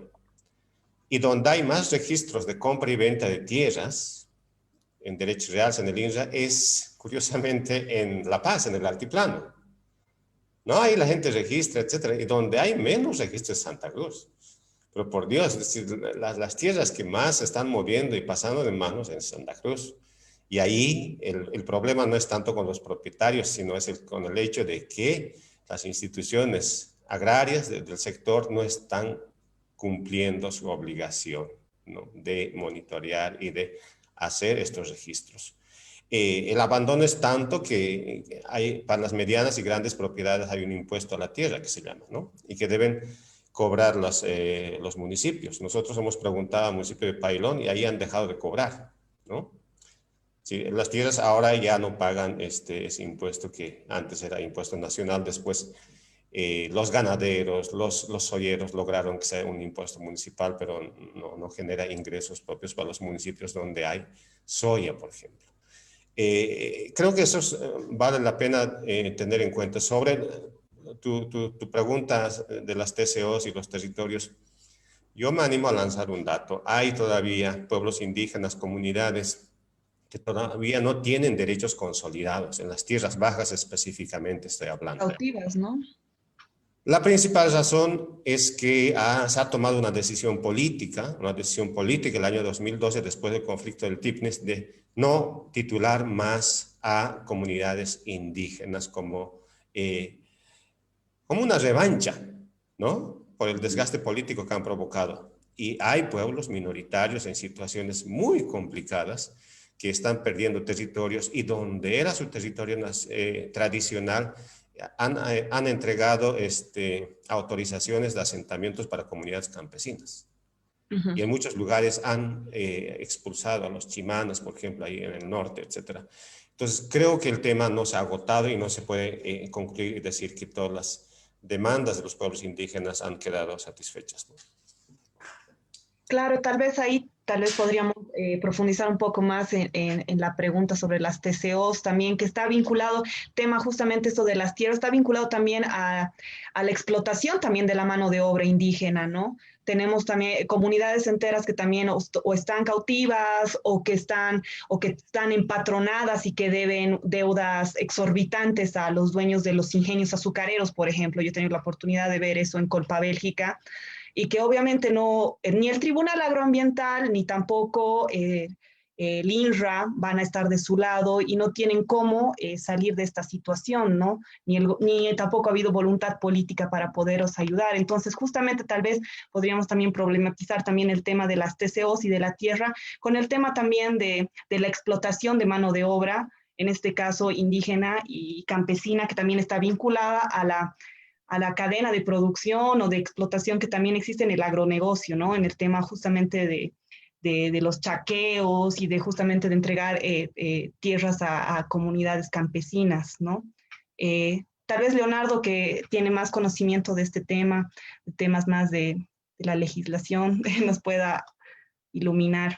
y donde hay más registros de compra y venta de tierras en derechos reales en el INRA es, curiosamente, en La Paz, en el altiplano. No, ahí la gente registra, etcétera, y donde hay menos registros es Santa Cruz. Pero por Dios, es decir, las tierras que más se están moviendo y pasando de manos en Santa Cruz. Y ahí el problema no es tanto con los propietarios, sino es con el hecho de que las instituciones agrarias del sector no están cumpliendo su obligación, ¿no?, de monitorear y de hacer estos registros. El abandono es tanto que para las medianas y grandes propiedades hay un impuesto a la tierra que se llama, ¿no? Y que deben cobrar los municipios. Nosotros hemos preguntado al municipio de Pailón y ahí han dejado de cobrar, ¿no? Sí, las tierras ahora ya no pagan ese impuesto que antes era impuesto nacional. Después los ganaderos, los soyeros lograron que sea un impuesto municipal, pero no genera ingresos propios para los municipios donde hay soya, por ejemplo. Creo que eso vale la pena tener en cuenta. Sobre tu pregunta de las TCOs y los territorios, yo me animo a lanzar un dato. Hay todavía pueblos indígenas, comunidades que todavía no tienen derechos consolidados, en las tierras bajas específicamente estoy hablando. Cautivas, ¿no? La principal razón es que se ha tomado una decisión política el año 2012, después del conflicto del Tipnis, de no titular más a comunidades indígenas como una revancha, ¿no?, por el desgaste político que han provocado. Y hay pueblos minoritarios en situaciones muy complicadas que están perdiendo territorios y donde era su territorio tradicional, han entregado autorizaciones de asentamientos para comunidades campesinas. Y en muchos lugares han expulsado a los chimanes, por ejemplo, ahí en el norte, etc. Entonces, creo que el tema no se ha agotado y no se puede concluir y decir que todas las demandas de los pueblos indígenas han quedado satisfechas, ¿no? Claro, tal vez podríamos profundizar un poco más en la pregunta sobre las TCOs también, que está vinculado, tema justamente esto de las tierras, está vinculado también a la explotación también de la mano de obra indígena, ¿no? Tenemos también comunidades enteras que también o están cautivas o que están empatronadas y que deben deudas exorbitantes a los dueños de los ingenios azucareros, por ejemplo. Yo he tenido la oportunidad de ver eso en Colpa, Bélgica, y que obviamente ni el Tribunal Agroambiental ni tampoco el INRA van a estar de su lado y no tienen cómo salir de esta situación, ¿no? Ni tampoco ha habido voluntad política para poderos ayudar. Entonces, justamente tal vez podríamos también problematizar también el tema de las TCOs y de la tierra, con el tema también de la explotación de mano de obra, en este caso indígena y campesina, que también está vinculada a la cadena de producción o de explotación que también existe en el agronegocio, ¿no? En el tema justamente de los chaqueos y de justamente de entregar tierras a comunidades campesinas, ¿no? Tal vez Leonardo, que tiene más conocimiento de este tema, de temas más de la legislación, nos pueda iluminar.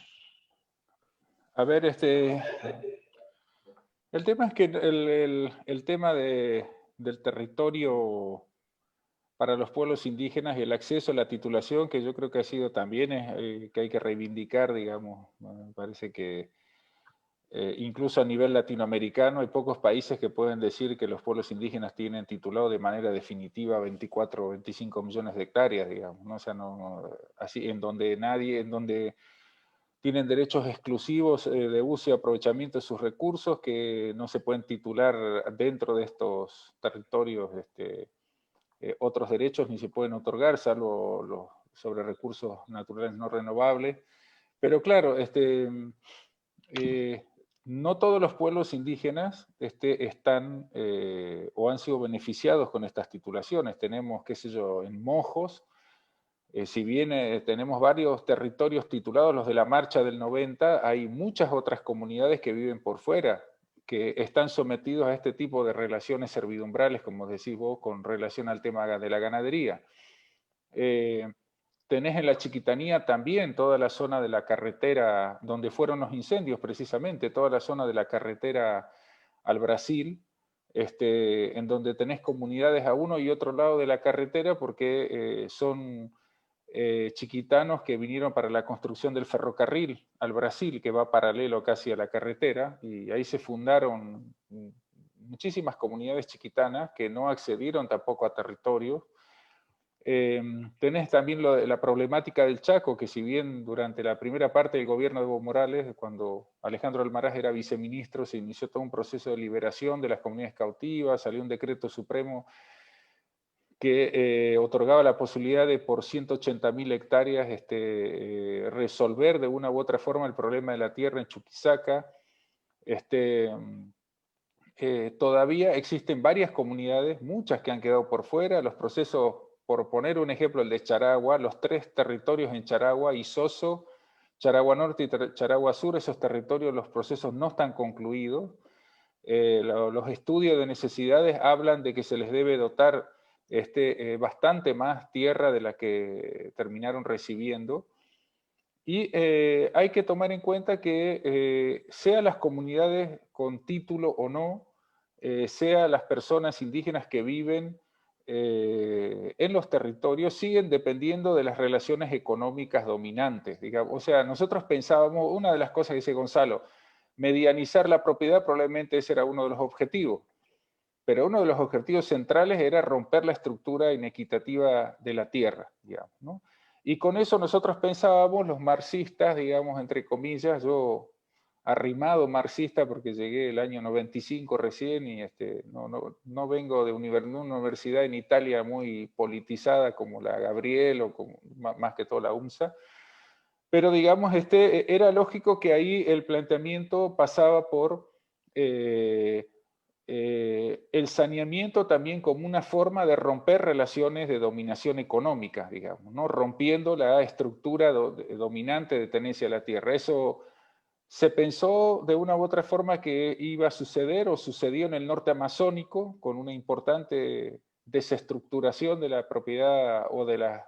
A ver, el tema es que el tema del territorio para los pueblos indígenas y el acceso a la titulación, que yo creo que ha sido también que hay que reivindicar, digamos, me parece que incluso a nivel latinoamericano hay pocos países que pueden decir que los pueblos indígenas tienen titulado de manera definitiva 24 o 25 millones de hectáreas, digamos, ¿no? O sea, así, en donde tienen derechos exclusivos de uso y aprovechamiento de sus recursos que no se pueden titular dentro de estos territorios otros derechos ni se pueden otorgar, salvo los sobre recursos naturales no renovables. Pero claro, no todos los pueblos indígenas están o han sido beneficiados con estas titulaciones. Tenemos, qué sé yo, en Mojos, si bien tenemos varios territorios titulados, los de la Marcha del 90, hay muchas otras comunidades que viven por fuera, que están sometidos a este tipo de relaciones servidumbrales, como decís vos, con relación al tema de la ganadería. Tenés en la Chiquitanía también toda la zona de la carretera, donde fueron los incendios precisamente, toda la zona de la carretera al Brasil, en donde tenés comunidades a uno y otro lado de la carretera, porque son chiquitanos que vinieron para la construcción del ferrocarril al Brasil, que va paralelo casi a la carretera, y ahí se fundaron muchísimas comunidades chiquitanas que no accedieron tampoco a territorio. Tenés también la problemática del Chaco, que si bien durante la primera parte del gobierno de Evo Morales, cuando Alejandro Almaraz era viceministro, se inició todo un proceso de liberación de las comunidades cautivas, salió un decreto supremo que otorgaba la posibilidad de por 180.000 hectáreas resolver de una u otra forma el problema de la tierra en Chuquisaca. Todavía existen varias comunidades, muchas que han quedado por fuera, los procesos, por poner un ejemplo, el de Charagua, los 3 territorios en Charagua, Isoso, Charagua Norte y Charagua Sur, esos territorios, los procesos no están concluidos. Los estudios de necesidades hablan de que se les debe dotar bastante más tierra de la que terminaron recibiendo. Y hay que tomar en cuenta que sea las comunidades con título o no, sea las personas indígenas que viven en los territorios, siguen dependiendo de las relaciones económicas dominantes, digamos. O sea, nosotros pensábamos, una de las cosas que dice Gonzalo, medianizar la propiedad, probablemente ese era uno de los objetivos, pero uno de los objetivos centrales era romper la estructura inequitativa de la tierra, digamos, ¿no? Y con eso nosotros pensábamos, los marxistas, digamos, entre comillas, yo arrimado marxista porque llegué el año 95 recién y no vengo de una universidad en Italia muy politizada como la Gabriel o como, más que todo la UMSA, pero digamos, era lógico que ahí el planteamiento pasaba por el saneamiento también como una forma de romper relaciones de dominación económica, digamos, ¿no? Rompiendo la estructura dominante de tenencia de la tierra. Eso se pensó de una u otra forma que iba a suceder o sucedió en el norte amazónico con una importante desestructuración de la propiedad o de las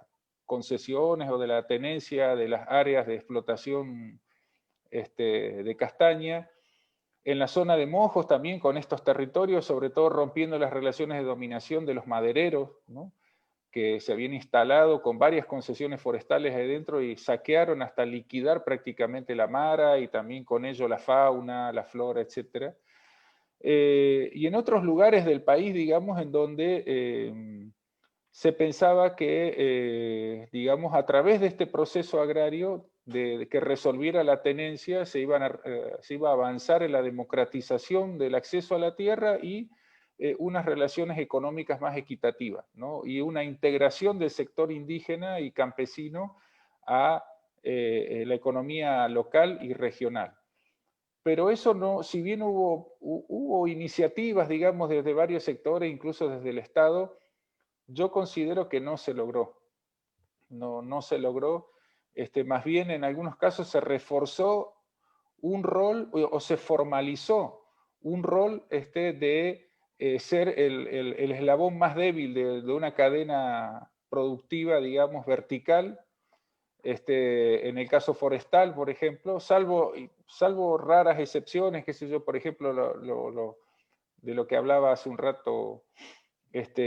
concesiones o de la tenencia de las áreas de explotación de castaña. En la zona de Mojos también con estos territorios, sobre todo rompiendo las relaciones de dominación de los madereros, ¿no? Que se habían instalado con varias concesiones forestales ahí dentro y saquearon hasta liquidar prácticamente la mara y también con ello la fauna, la flora, etc. Y en otros lugares del país, digamos, en donde se pensaba que, digamos, a través de este proceso agrario que resolviera la tenencia, se iba a avanzar en la democratización del acceso a la tierra y unas relaciones económicas más equitativas, ¿no? Y una integración del sector indígena y campesino a la economía local y regional. Pero eso no, si bien hubo iniciativas, digamos, desde varios sectores, incluso desde el Estado, yo considero que no se logró. No se logró. Más bien, en algunos casos se reforzó un rol o se formalizó un rol de ser el eslabón más débil de una cadena productiva, digamos, vertical. En el caso forestal, por ejemplo, salvo raras excepciones, qué sé yo, por ejemplo, de lo que hablaba hace un rato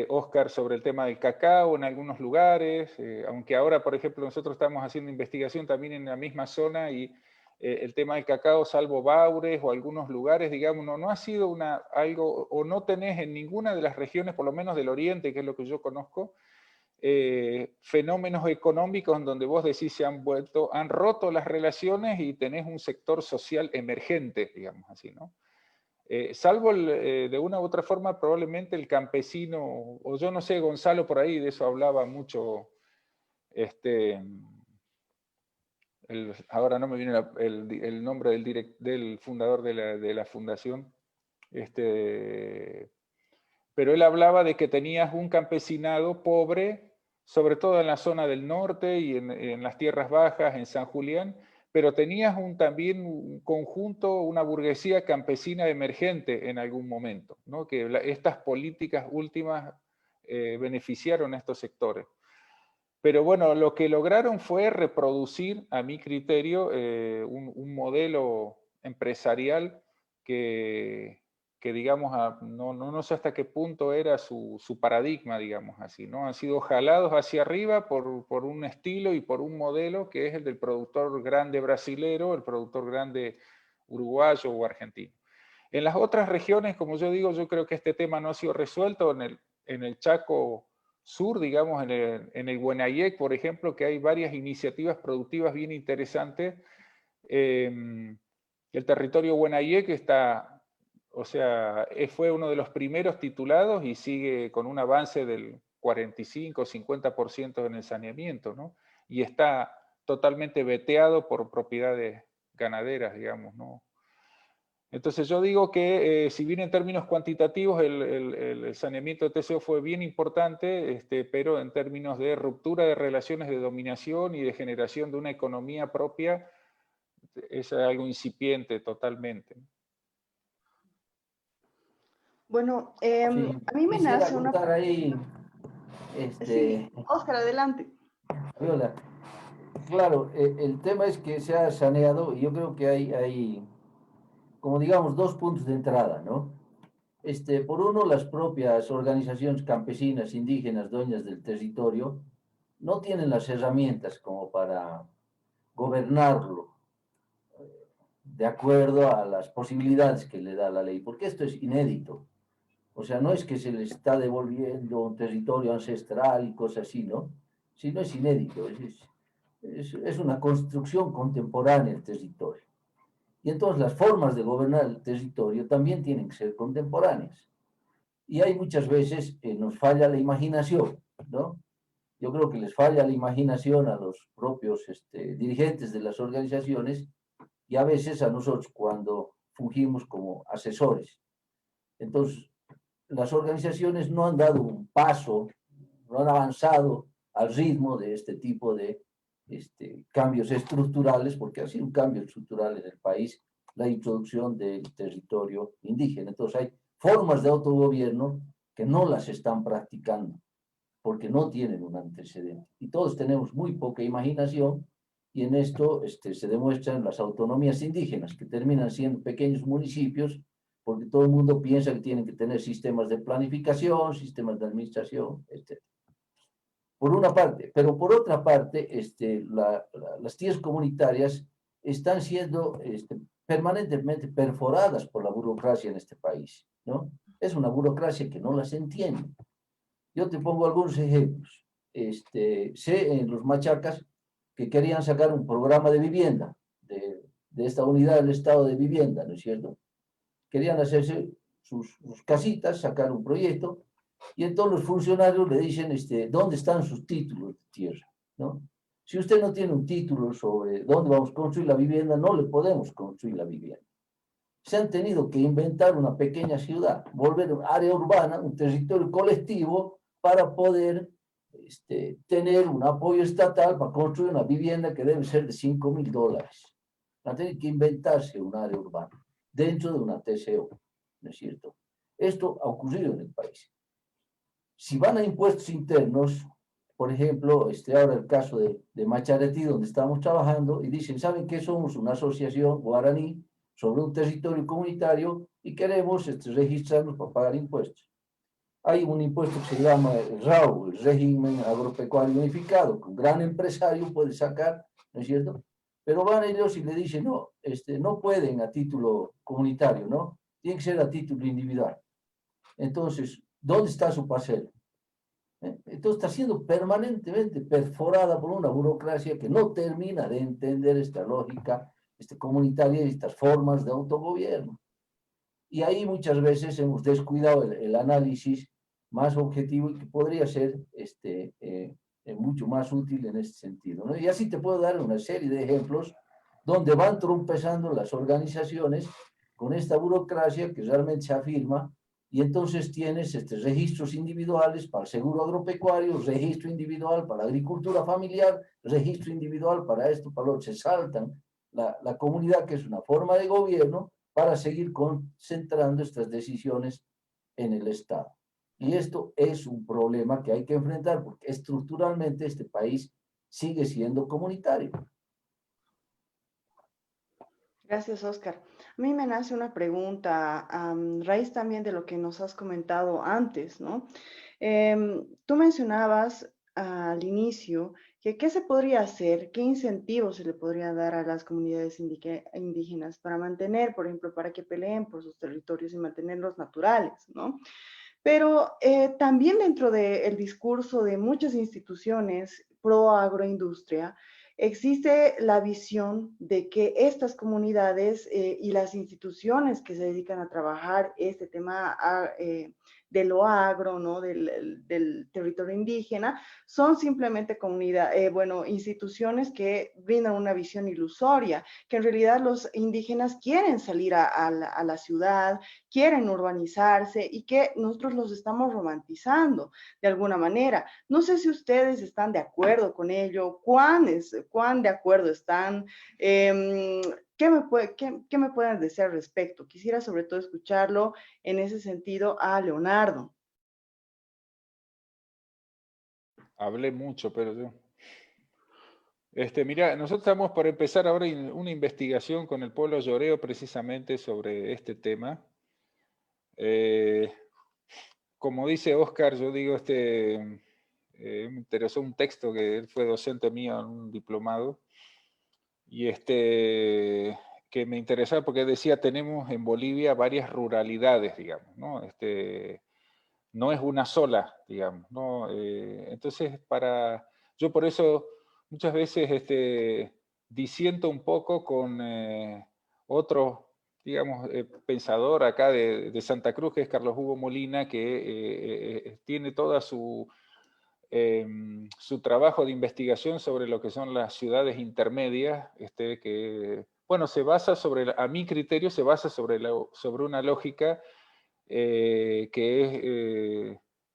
Oscar sobre el tema del cacao en algunos lugares, aunque ahora, por ejemplo, nosotros estamos haciendo investigación también en la misma zona y el tema del cacao, salvo Baures o algunos lugares, digamos, no ha sido algo, o no tenés en ninguna de las regiones, por lo menos del oriente, que es lo que yo conozco, fenómenos económicos en donde vos decís han roto las relaciones y tenés un sector social emergente, digamos así, ¿no? Salvo de una u otra forma probablemente el campesino, o yo no sé, Gonzalo por ahí de eso hablaba mucho, ahora no me viene el nombre del fundador de la fundación, pero él hablaba de que tenías un campesinado pobre, sobre todo en la zona del norte y en las tierras bajas, en San Julián, pero tenías también un conjunto, una burguesía campesina emergente en algún momento, ¿no? Que estas políticas últimas beneficiaron a estos sectores. Pero bueno, lo que lograron fue reproducir, a mi criterio, un modelo empresarial que digamos, no sé hasta qué punto era su paradigma, digamos así, ¿no? Han sido jalados hacia arriba por un estilo y por un modelo que es el del productor grande brasilero, el productor grande uruguayo o argentino. En las otras regiones, como yo digo, yo creo que este tema no ha sido resuelto. En el Chaco Sur, digamos, en el Huenayec, por ejemplo, que hay varias iniciativas productivas bien interesantes. El territorio Huenayec está, o sea, fue uno de los primeros titulados y sigue con un avance del 45-50% en el saneamiento, ¿no? Y está totalmente veteado por propiedades ganaderas, digamos, ¿no? Entonces yo digo que si bien en términos cuantitativos el saneamiento de TCO fue bien importante, pero en términos de ruptura de relaciones de dominación y de generación de una economía propia, es algo incipiente totalmente. Bueno, Sí, a mí me quisiera nace una... contar ahí, Sí, Oscar, adelante. Viola. Claro, el tema es que se ha saneado y yo creo que hay, como digamos, dos puntos de entrada, ¿no? Por uno, las propias organizaciones campesinas, indígenas, dueñas del territorio, no tienen las herramientas como para gobernarlo de acuerdo a las posibilidades que le da la ley, porque esto es inédito. O sea, no es que se les está devolviendo un territorio ancestral y cosas así, ¿no? Sino es inédito, es una construcción contemporánea el territorio. Y entonces las formas de gobernar el territorio también tienen que ser contemporáneas. Y hay muchas veces nos falla la imaginación, ¿no? Yo creo que les falla la imaginación a los propios dirigentes de las organizaciones y a veces a nosotros cuando fungimos como asesores. Entonces, las organizaciones no han dado un paso, no han avanzado al ritmo de este tipo de cambios estructurales, porque ha sido un cambio estructural en el país la introducción del territorio indígena. Entonces hay formas de autogobierno que no las están practicando, porque no tienen un antecedente. Y todos tenemos muy poca imaginación, y en esto se demuestran las autonomías indígenas, que terminan siendo pequeños municipios, porque todo el mundo piensa que tienen que tener sistemas de planificación, sistemas de administración, etc. Por una parte, pero por otra parte, las tierras comunitarias están siendo permanentemente perforadas por la burocracia en este país, ¿no? Es una burocracia que no las entiende. Yo te pongo algunos ejemplos. Sé en los machacas que querían sacar un programa de vivienda, de esta unidad del Estado de vivienda, ¿no es cierto? Querían hacerse sus casitas, sacar un proyecto, y entonces los funcionarios le dicen, ¿dónde están sus títulos de tierra? ¿No? Si usted no tiene un título sobre dónde vamos a construir la vivienda, no le podemos construir la vivienda. Se han tenido que inventar una pequeña ciudad, volver un área urbana, un territorio colectivo, para poder tener un apoyo estatal para construir una vivienda que debe ser de $5.000. Van a tener que inventarse un área urbana dentro de una TCO, ¿no es cierto? Esto ha ocurrido en el país. Si van a impuestos internos, por ejemplo, ahora el caso de Macharetí, donde estamos trabajando, y dicen, ¿saben qué? Somos una asociación guaraní sobre un territorio comunitario y queremos registrarnos para pagar impuestos. Hay un impuesto que se llama el RAU, el régimen agropecuario unificado, que un gran empresario puede sacar, ¿no es cierto? Pero van ellos y le dicen, no, no pueden a título comunitario, ¿no? Tiene que ser a título individual. Entonces, ¿dónde está su parcela? Entonces está siendo permanentemente perforada por una burocracia que no termina de entender esta lógica comunitaria y estas formas de autogobierno. Y ahí muchas veces hemos descuidado el análisis más objetivo y que podría ser mucho más útil en este sentido, ¿no? Y así te puedo dar una serie de ejemplos donde van tropezando las organizaciones con esta burocracia que realmente se afirma, y entonces tienes registros individuales para el seguro agropecuario, registro individual para la agricultura familiar, registro individual para esto, para lo que se saltan la comunidad, que es una forma de gobierno, para seguir concentrando estas decisiones en el Estado. Y esto es un problema que hay que enfrentar porque estructuralmente este país sigue siendo comunitario. Gracias, Oscar. A mí me nace una pregunta, raíz también de lo que nos has comentado antes, ¿no? Tú mencionabas al inicio que qué se podría hacer, qué incentivos se le podría dar a las comunidades indígenas para mantener, por ejemplo, para que peleen por sus territorios y mantenerlos naturales, ¿no? Pero también dentro del discurso de muchas instituciones pro agroindustria, existe la visión de que estas comunidades y las instituciones que se dedican a trabajar este tema de lo agro, ¿no? del territorio indígena, son simplemente instituciones que brindan una visión ilusoria, que en realidad los indígenas quieren salir a la ciudad, quieren urbanizarse y que nosotros los estamos romantizando de alguna manera. No sé si ustedes están de acuerdo con ello, cuán de acuerdo están, ¿qué me pueden decir al respecto? Quisiera sobre todo escucharlo en ese sentido a Leonardo. Hablé mucho, pero yo... mira, nosotros estamos por empezar ahora una investigación con el pueblo lloreo precisamente sobre este tema. Como dice Oscar, yo digo, me interesó un texto que él fue docente mío en un diplomado, y que me interesaba porque decía, tenemos en Bolivia varias ruralidades, digamos, ¿no? No es una sola, digamos, ¿no? Entonces, yo por eso muchas veces disiento un poco con otro, digamos, pensador acá de Santa Cruz, que es Carlos Hugo Molina, que tiene toda su trabajo de investigación sobre lo que son las ciudades intermedias, que, bueno, se basa a mi criterio, se basa sobre una lógica que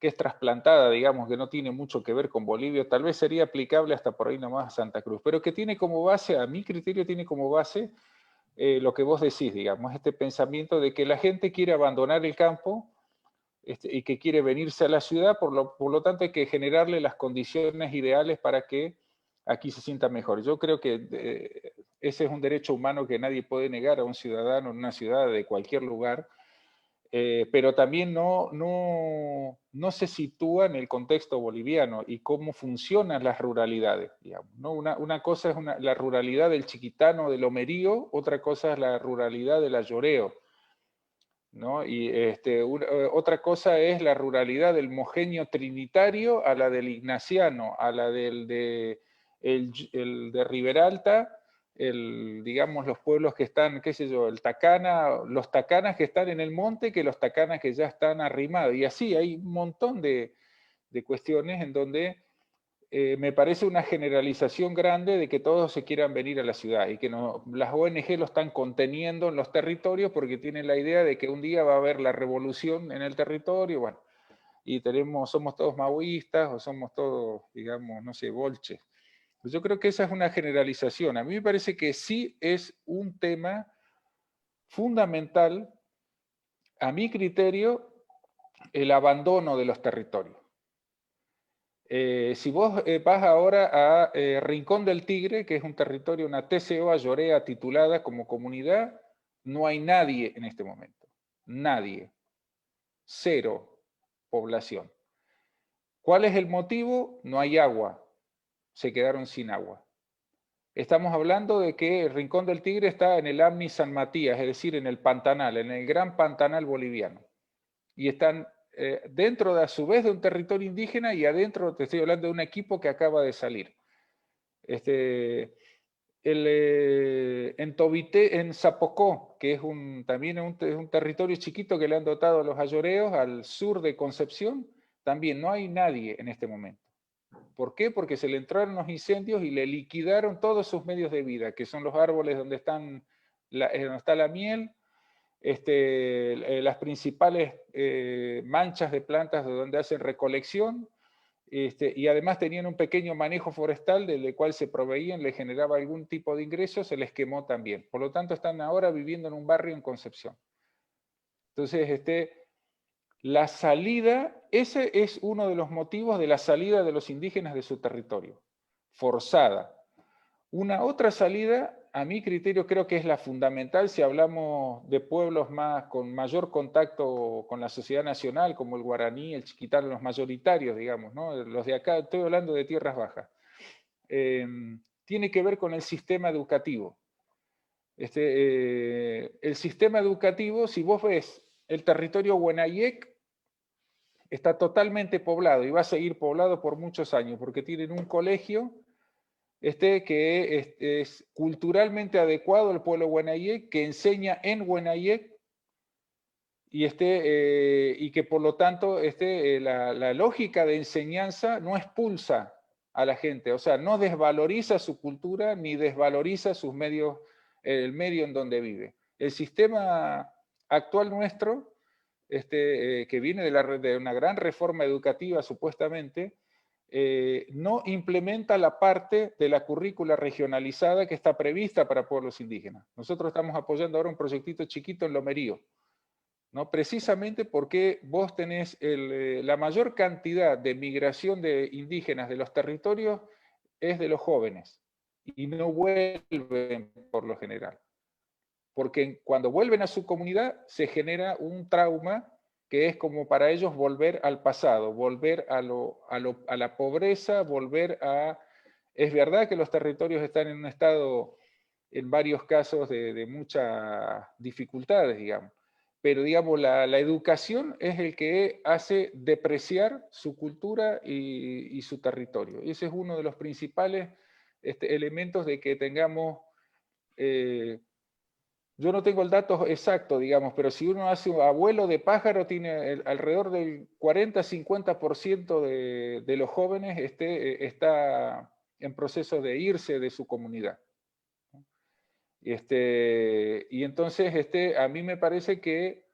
es trasplantada, digamos, que no tiene mucho que ver con Bolivia, tal vez sería aplicable hasta por ahí nomás a Santa Cruz, pero que tiene como base, a mi criterio tiene como base lo que vos decís, digamos, este pensamiento de que la gente quiere abandonar el campo y que quiere venirse a la ciudad, por lo tanto hay que generarle las condiciones ideales para que aquí se sienta mejor. Yo creo que ese es un derecho humano que nadie puede negar a un ciudadano en una ciudad de cualquier lugar, pero también no se sitúa en el contexto boliviano y cómo funcionan las ruralidades, digamos, ¿no? Una cosa es la ruralidad del chiquitano, del homerío, otra cosa es la ruralidad del ayoreo, ¿no? Y otra cosa es la ruralidad del mogenio trinitario a la del ignaciano, a la el de Riberalta, digamos los pueblos que están, qué sé yo, el Tacana, los tacanas que están en el monte que los tacanas que ya están arrimados. Y así hay un montón de cuestiones en donde me parece una generalización grande de que todos se quieran venir a la ciudad y que las ONG lo están conteniendo en los territorios porque tienen la idea de que un día va a haber la revolución en el territorio, bueno, y somos todos maoístas o somos todos, digamos, no sé, bolches. Pues yo creo que esa es una generalización. A mí me parece que sí es un tema fundamental, a mi criterio, el abandono de los territorios. Si vos vas ahora a Rincón del Tigre, que es un territorio, una TCO Ayorea titulada como comunidad, no hay nadie en este momento. Nadie. Cero población. ¿Cuál es el motivo? No hay agua. Se quedaron sin agua. Estamos hablando de que el Rincón del Tigre está en el Amni San Matías, es decir, en el Pantanal, en el gran Pantanal boliviano. Y están dentro de, a su vez, de un territorio indígena y adentro, te estoy hablando de un equipo que acaba de salir. En Tobité, en Zapocó, que es también es un territorio chiquito que le han dotado a los ayoreos, al sur de Concepción, también no hay nadie en este momento. ¿Por qué? Porque se le entraron los incendios y le liquidaron todos sus medios de vida, que son los árboles donde está la miel, las principales manchas de plantas de donde hacen recolección, y además tenían un pequeño manejo forestal del cual se proveían, le generaba algún tipo de ingreso, se les quemó también. Por lo tanto, están ahora viviendo en un barrio en Concepción. Entonces, la salida, ese es uno de los motivos de la salida de los indígenas de su territorio, forzada. Una otra salida, a mi criterio, creo que es la fundamental si hablamos de pueblos con mayor contacto con la sociedad nacional, como el guaraní, el chiquitano, los mayoritarios, digamos, ¿no? Los de acá, estoy hablando de tierras bajas. Tiene que ver con el sistema educativo. El sistema educativo, si vos ves el territorio Huenayec, está totalmente poblado y va a seguir poblado por muchos años, porque tienen un colegio que es culturalmente adecuado al pueblo Huenayec, que enseña en Huenayec y que por lo tanto la lógica de enseñanza no expulsa a la gente, o sea, no desvaloriza su cultura ni desvaloriza sus medios, el medio en donde vive. El sistema actual nuestro, que viene de una gran reforma educativa supuestamente, no implementa la parte de la currícula regionalizada que está prevista para pueblos indígenas. Nosotros estamos apoyando ahora un proyectito chiquito en Lomerío, ¿no? Precisamente porque vos tenés la mayor cantidad de migración de indígenas de los territorios es de los jóvenes y no vuelven por lo general. Porque cuando vuelven a su comunidad se genera un trauma que es como para ellos volver al pasado, volver a la pobreza, volver a... Es verdad que los territorios están en un estado, en varios casos, de muchas dificultades, digamos, pero digamos, la educación es el que hace depreciar su cultura y su territorio. Y ese es uno de los principales elementos de que tengamos... yo no tengo el dato exacto, digamos, pero si uno hace un abuelo de pájaro, tiene alrededor del 40-50% de los jóvenes está en proceso de irse de su comunidad. Y entonces a mí me parece que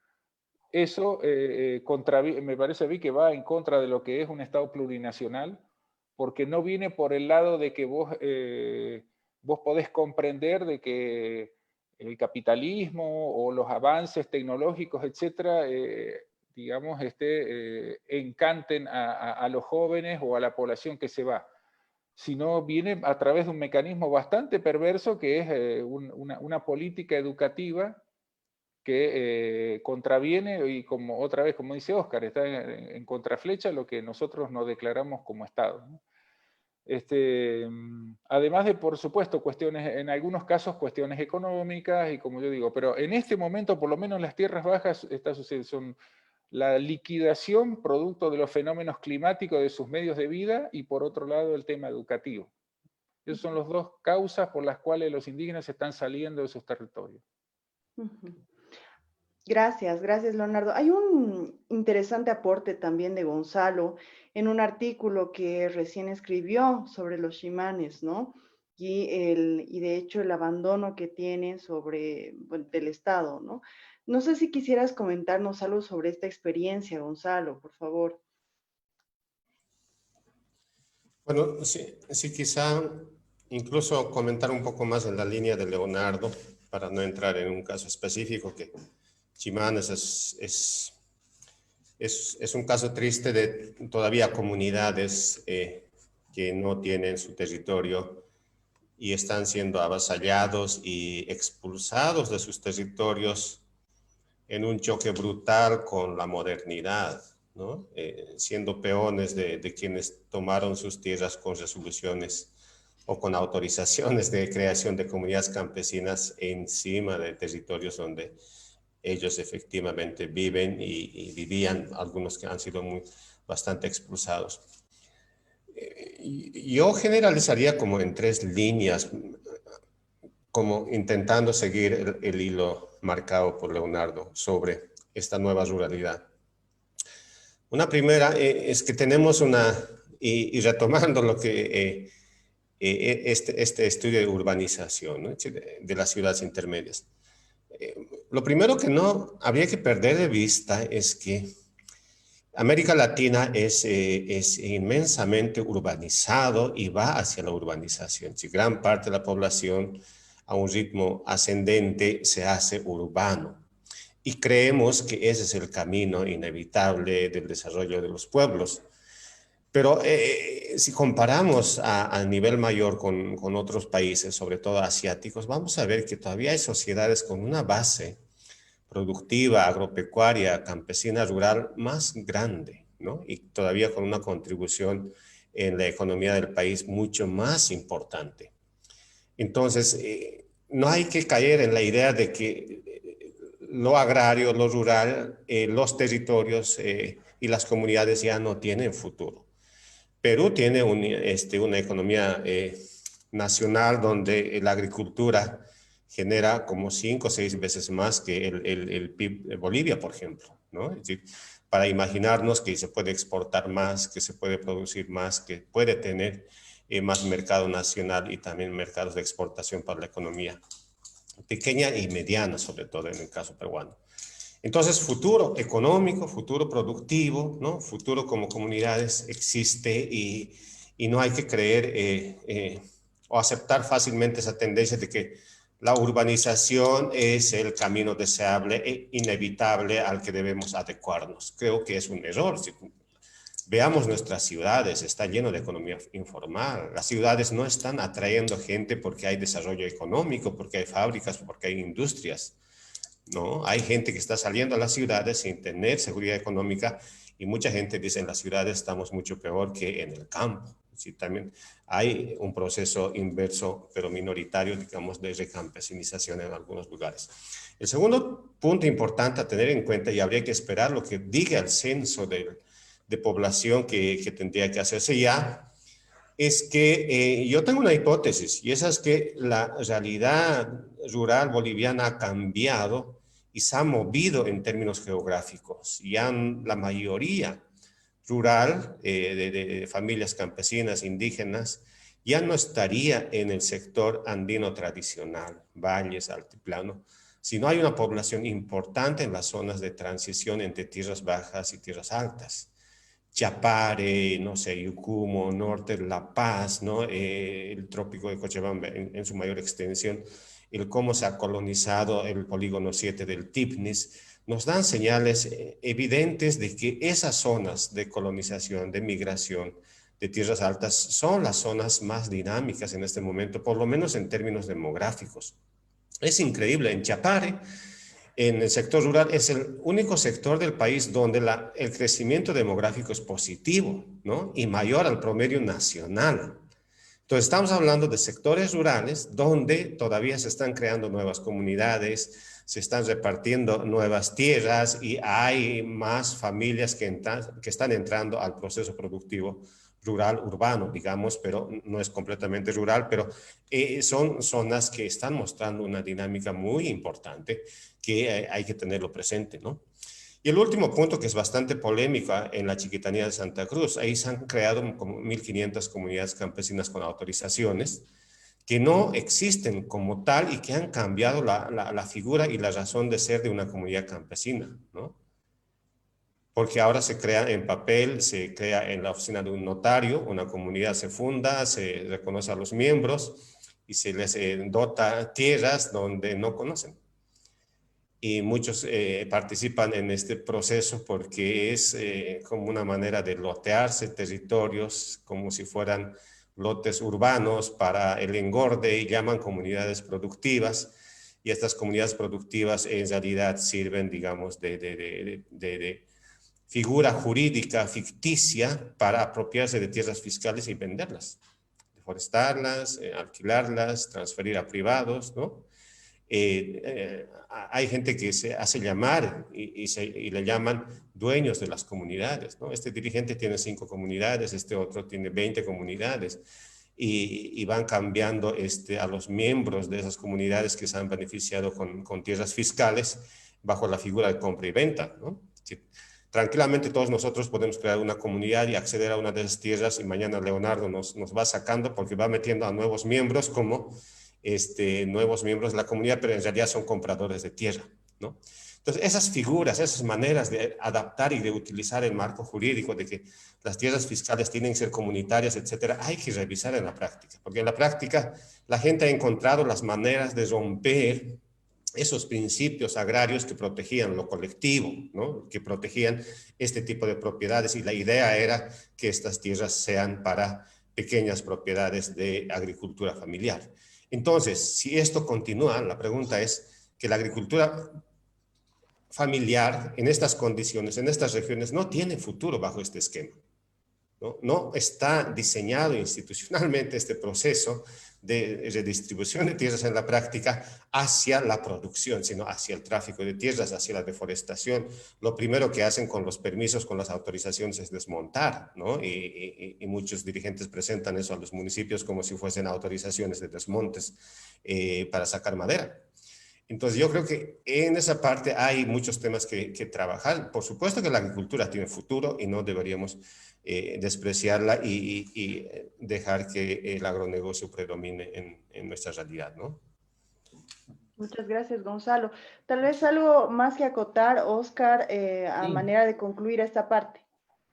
eso me parece a mí que va en contra de lo que es un Estado plurinacional, porque no viene por el lado de que vos podés comprender de que el capitalismo o los avances tecnológicos, etcétera, digamos, encanten a los jóvenes o a la población que se va, sino viene a través de un mecanismo bastante perverso que es una política educativa que contraviene y como otra vez, como dice Óscar, está en contraflecha lo que nosotros nos declaramos como Estado, ¿no? Además de, por supuesto, cuestiones, en algunos casos, cuestiones económicas, y como yo digo, pero en este momento, por lo menos en las tierras bajas, está sucediendo, son la liquidación producto de los fenómenos climáticos de sus medios de vida, y por otro lado el tema educativo. Esas son las dos causas por las cuales los indígenas están saliendo de sus territorios. Gracias, gracias Leonardo. Hay un interesante aporte también de Gonzalo en un artículo que recién escribió sobre los shimanes, ¿no? Y de hecho el abandono que tienen sobre, bueno, del Estado, ¿no? No sé si quisieras comentarnos algo sobre esta experiencia, Gonzalo, por favor. Bueno, sí, sí, quizá incluso comentar un poco más en la línea de Leonardo, para no entrar en un caso específico, que Chimanes es un caso triste de todavía comunidades que no tienen su territorio y están siendo avasallados y expulsados de sus territorios en un choque brutal con la modernidad, ¿no? Siendo peones de quienes tomaron sus tierras con resoluciones o con autorizaciones de creación de comunidades campesinas encima de territorios donde ellos efectivamente viven y vivían, algunos que han sido bastante expulsados. Yo generalizaría como en tres líneas, como intentando seguir el hilo marcado por Leonardo sobre esta nueva ruralidad. Una primera es que tenemos y retomando lo que este estudio de urbanización, ¿no?, de las ciudades intermedias. Lo primero que no habría que perder de vista es que América Latina es inmensamente urbanizado y va hacia la urbanización. Si gran parte de la población a un ritmo ascendente se hace urbano. Y creemos que ese es el camino inevitable del desarrollo de los pueblos. Pero si comparamos a nivel mayor con otros países, sobre todo asiáticos, vamos a ver que todavía hay sociedades con una base productiva, agropecuaria, campesina, rural más grande, ¿no? Y todavía con una contribución en la economía del país mucho más importante. Entonces, no hay que caer en la idea de que lo agrario, lo rural, los territorios y las comunidades ya no tienen futuro. Perú tiene una economía nacional donde la agricultura genera como 5 o 6 veces más que el PIB de Bolivia, por ejemplo, ¿no? Es decir, para imaginarnos que se puede exportar más, que se puede producir más, que puede tener más mercado nacional y también mercados de exportación para la economía pequeña y mediana, sobre todo en el caso peruano. Entonces, futuro económico, futuro productivo, ¿no? Futuro como comunidades existe y no hay que creer o aceptar fácilmente esa tendencia de que la urbanización es el camino deseable e inevitable al que debemos adecuarnos. Creo que es un error. Si veamos nuestras ciudades, está lleno de economía informal. Las ciudades no están atrayendo gente porque hay desarrollo económico, porque hay fábricas, porque hay industrias. No, hay gente que está saliendo a las ciudades sin tener seguridad económica y mucha gente dice en las ciudades estamos mucho peor que en el campo. Sí, también hay un proceso inverso, pero minoritario, digamos, de recampesinización en algunos lugares. El segundo punto importante a tener en cuenta, y habría que esperar lo que diga el censo de población que tendría que hacerse ya, es que yo tengo una hipótesis, y esa es que la realidad rural boliviana ha cambiado y se ha movido en términos geográficos. Ya la mayoría rural de familias campesinas, indígenas, ya no estaría en el sector andino tradicional, valles, altiplano, sino hay una población importante en las zonas de transición entre tierras bajas y tierras altas. Chapare, no sé, Yucumo, norte de La Paz, ¿no? El trópico de Cochabamba en su mayor extensión, el cómo se ha colonizado el polígono 7 del Tipnis, nos dan señales evidentes de que esas zonas de colonización, de migración, de tierras altas, son las zonas más dinámicas en este momento, por lo menos en términos demográficos. Es increíble, en Chapare, en el sector rural, es el único sector del país donde el crecimiento demográfico es positivo, ¿no? Y mayor al promedio nacional. Entonces, estamos hablando de sectores rurales donde todavía se están creando nuevas comunidades, se están repartiendo nuevas tierras y hay más familias que están entrando al proceso productivo rural, urbano, digamos, pero no es completamente rural, pero son zonas que están mostrando una dinámica muy importante que hay que tenerlo presente, ¿no? Y el último punto, que es bastante polémico en la Chiquitanía de Santa Cruz, ahí se han creado como 1.500 comunidades campesinas con autorizaciones que no existen como tal y que han cambiado la figura y la razón de ser de una comunidad campesina, ¿no? Porque ahora se crea en papel, se crea en la oficina de un notario, una comunidad se funda, se reconoce a los miembros y se les dota tierras donde no conocen. Y muchos participan en este proceso porque es como una manera de lotearse territorios como si fueran lotes urbanos para el engorde y llaman comunidades productivas. Y estas comunidades productivas en realidad sirven, digamos, de figura jurídica ficticia para apropiarse de tierras fiscales y venderlas, deforestarlas, alquilarlas, transferir a privados, ¿no? Hay gente que se hace llamar y le llaman dueños de las comunidades, ¿no? Este dirigente tiene 5 comunidades, este otro tiene 20 comunidades y van cambiando a los miembros de esas comunidades que se han beneficiado con tierras fiscales bajo la figura de compra y venta, ¿no? Tranquilamente todos nosotros podemos crear una comunidad y acceder a una de esas tierras y mañana Leonardo nos va sacando porque va metiendo a nuevos miembros como nuevos miembros de la comunidad, pero en realidad son compradores de tierra, ¿no? Entonces, esas figuras, esas maneras de adaptar y de utilizar el marco jurídico de que las tierras fiscales tienen que ser comunitarias, etcétera, hay que revisar en la práctica, porque en la práctica la gente ha encontrado las maneras de romper esos principios agrarios que protegían lo colectivo, ¿no? Que protegían este tipo de propiedades y la idea era que estas tierras sean para pequeñas propiedades de agricultura familiar. Entonces, si esto continúa, la pregunta es que la agricultura familiar en estas condiciones, en estas regiones, no tiene futuro bajo este esquema. No está diseñado institucionalmente este proceso de redistribución de tierras en la práctica hacia la producción, sino hacia el tráfico de tierras, hacia la deforestación. Lo primero que hacen con los permisos, con las autorizaciones es desmontar, ¿no? Y muchos dirigentes presentan eso a los municipios como si fuesen autorizaciones de desmontes para sacar madera. Entonces yo creo que en esa parte hay muchos temas que trabajar. Por supuesto que la agricultura tiene futuro y no deberíamos despreciarla y dejar que el agronegocio predomine en nuestra realidad, ¿no? Muchas gracias, Gonzalo. Tal vez algo más que acotar, Oscar, a Sí. manera de concluir esta parte.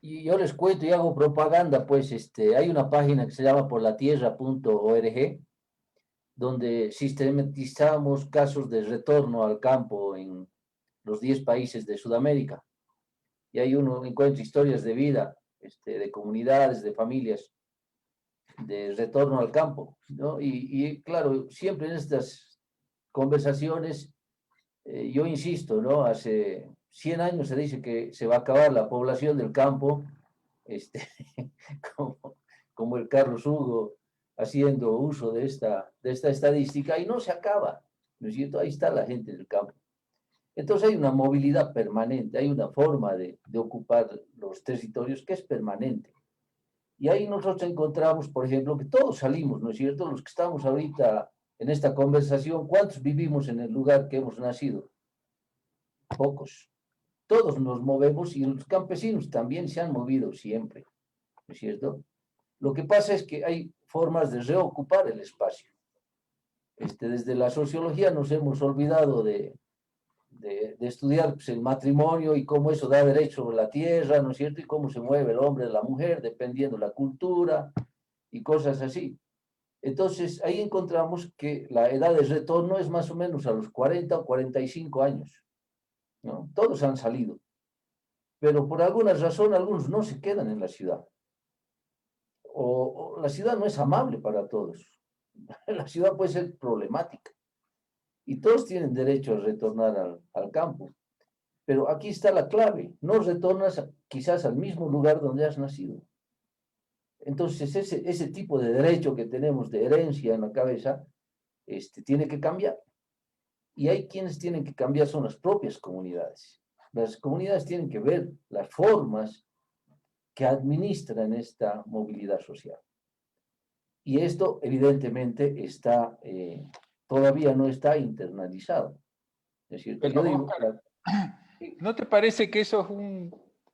Y yo les cuento y hago propaganda, pues hay una página que se llama porlatierra.org, donde sistematizamos casos de retorno al campo en los 10 países de Sudamérica. Y ahí uno encuentra historias de vida, de comunidades, de familias, de retorno al campo, ¿no? Y claro, siempre en estas conversaciones, yo insisto, ¿no? Hace 100 años se dice que se va a acabar la población del campo, como, como el Carlos Hugo haciendo uso de esta estadística, y no se acaba, ¿no es cierto? Ahí está la gente del campo. Entonces hay una movilidad permanente, hay una forma de ocupar los territorios que es permanente. Y ahí nosotros encontramos, por ejemplo, que todos salimos, ¿no es cierto? Los que estamos ahorita en esta conversación, ¿cuántos vivimos en el lugar que hemos nacido? Pocos. Todos nos movemos y los campesinos también se han movido siempre, ¿no es cierto? Lo que pasa es que hay formas de reocupar el espacio. Desde la sociología nos hemos olvidado de estudiar pues, el matrimonio y cómo eso da derecho a la tierra, ¿no es cierto? Y cómo se mueve el hombre de la mujer, dependiendo de la cultura y cosas así. Entonces, ahí encontramos que la edad de retorno es más o menos a los 40 o 45 años, ¿no? Todos han salido, pero por alguna razón algunos no se quedan en la ciudad. O la ciudad no es amable para todos. La ciudad puede ser problemática. Y todos tienen derecho a retornar al campo. Pero aquí está la clave. No retornas quizás al mismo lugar donde has nacido. Entonces, ese tipo de derecho que tenemos de herencia en la cabeza, tiene que cambiar. Y hay quienes tienen que cambiar, son las propias comunidades. Las comunidades tienen que ver las formas que administran esta movilidad social. Y esto, evidentemente, todavía no está internalizado. Es cierto, Pero, yo digo, Oscar, ¿no te parece que eso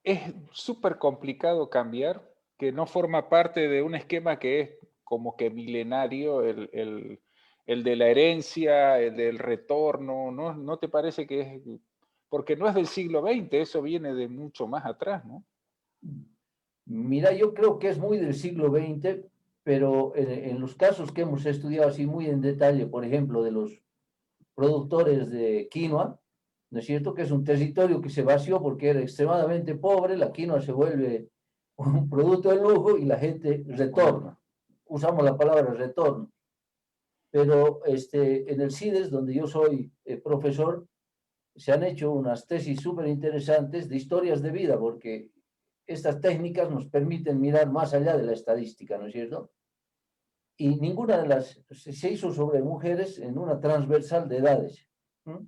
es súper complicado cambiar? Que no forma parte de un esquema que es como que milenario, el de la herencia, el del retorno, ¿no? ¿No te parece que es...? Porque no es del siglo XX, eso viene de mucho más atrás, ¿no? mira, yo creo que es muy del siglo XX, pero en los casos que hemos estudiado así muy en detalle, por ejemplo, de los productores de quinoa, ¿no es cierto? Que es un territorio que se vació porque era extremadamente pobre, la quinoa se vuelve un producto de lujo y la gente retorna. Usamos la palabra retorno. Pero en el CIDES, donde yo soy profesor, se han hecho unas tesis súper interesantes de historias de vida, porque estas técnicas nos permiten mirar más allá de la estadística, ¿no es cierto? Y ninguna de las se hizo sobre mujeres en una transversal de edades. ¿Mm?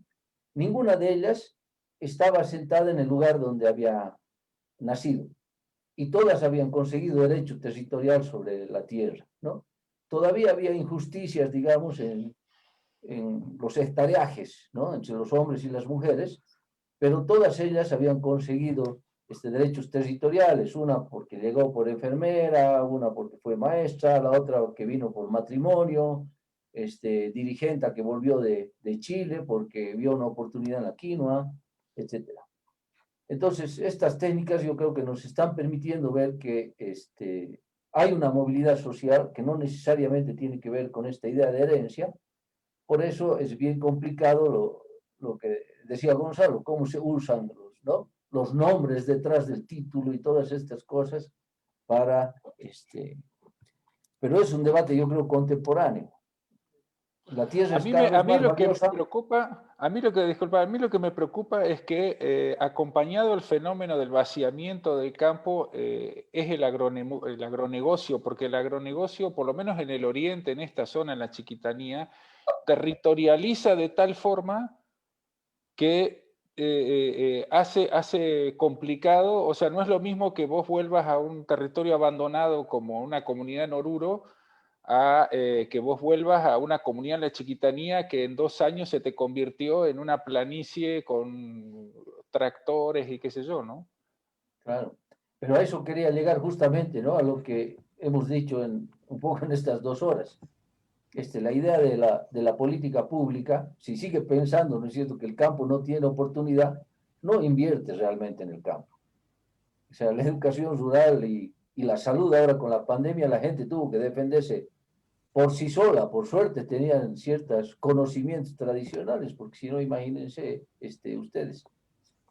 Ninguna de ellas estaba sentada en el lugar donde había nacido y todas habían conseguido derecho territorial sobre la tierra, ¿no? Todavía había injusticias, digamos, en los hectareajes, ¿no? Entre los hombres y las mujeres, pero todas ellas habían conseguido derechos territoriales, una porque llegó por enfermera, una porque fue maestra, la otra que vino por matrimonio, dirigente que volvió de Chile porque vio una oportunidad en la quinoa, etc. Entonces, estas técnicas yo creo que nos están permitiendo ver que hay una movilidad social que no necesariamente tiene que ver con esta idea de herencia. Por eso es bien complicado lo que decía Gonzalo, cómo se usan ¿no? los nombres detrás del título y todas estas cosas para pero es un debate yo creo contemporáneo. La tierra es cada A vez mí más lo que me valiosa. preocupa, disculpa, a mí lo que me preocupa es que acompañado el fenómeno del vaciamiento del campo es el agronegocio, porque el agronegocio, por lo menos en el oriente, en esta zona, en la Chiquitanía, territorializa de tal forma que hace complicado, o sea, no es lo mismo que vos vuelvas a un territorio abandonado como una comunidad en Oruro, a que vos vuelvas a una comunidad en la Chiquitanía que en 2 años se te convirtió en una planicie con tractores y qué sé yo, ¿no? Claro, pero a eso quería llegar justamente, ¿no? A lo que hemos dicho un poco en estas 2 horas. La idea de la política pública, si sigue pensando, ¿no es cierto?, que el campo no tiene oportunidad, no invierte realmente en el campo. O sea, la educación rural y la salud ahora con la pandemia, la gente tuvo que defenderse por sí sola, por suerte tenían ciertos conocimientos tradicionales, porque si no, imagínense ustedes.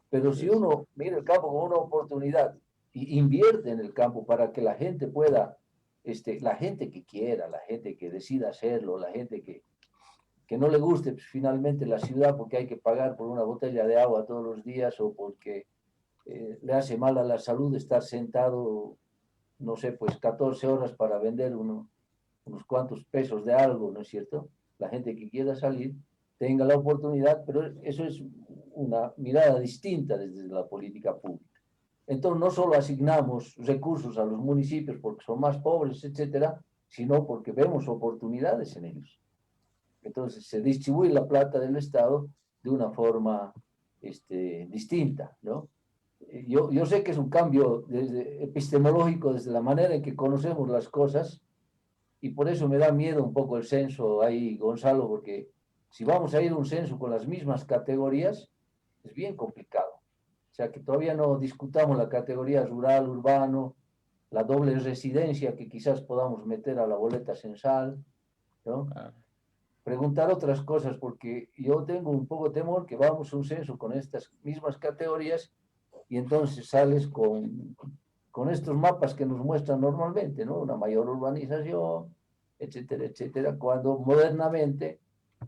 Pero si uno mira el campo como una oportunidad y invierte en el campo para que la gente pueda, la gente que quiera, la gente que decida hacerlo, la gente que no le guste pues, finalmente la ciudad porque hay que pagar por una botella de agua todos los días o porque le hace mal a la salud estar sentado, no sé, pues 14 horas para vender unos cuantos pesos de algo, ¿no es cierto? La gente que quiera salir tenga la oportunidad, pero eso es una mirada distinta desde la política pública. Entonces, no solo asignamos recursos a los municipios porque son más pobres, etcétera, sino porque vemos oportunidades en ellos. Entonces, se distribuye la plata del Estado de una forma distinta, ¿no? Yo sé que es un cambio epistemológico desde la manera en que conocemos las cosas, y por eso me da miedo un poco el censo ahí, Gonzalo, porque si vamos a ir a un censo con las mismas categorías, es bien complicado. O sea, que todavía no discutamos la categoría rural, urbano, la doble residencia que quizás podamos meter a la boleta censal, ¿no? Preguntar otras cosas, porque yo tengo un poco temor que vamos a un censo con estas mismas categorías y entonces sales con estos mapas que nos muestran normalmente, ¿no? Una mayor urbanización, etcétera, etcétera, cuando modernamente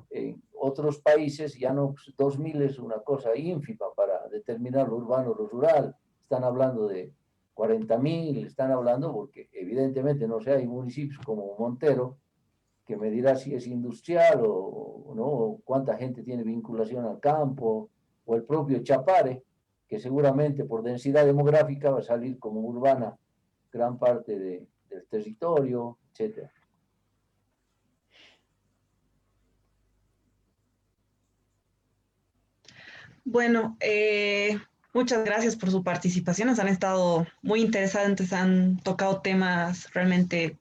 en otros países ya no, pues, 2000 es una cosa ínfima para determinar lo urbano o lo rural, están hablando de 40.000 están hablando, porque evidentemente, no sé, hay municipios como Montero, que me dirá si es industrial o no, o cuánta gente tiene vinculación al campo, o el propio Chapare, que seguramente por densidad demográfica va a salir como urbana gran parte del territorio, etcétera. Bueno, muchas gracias por su participación. Han estado muy interesantes, han tocado temas realmente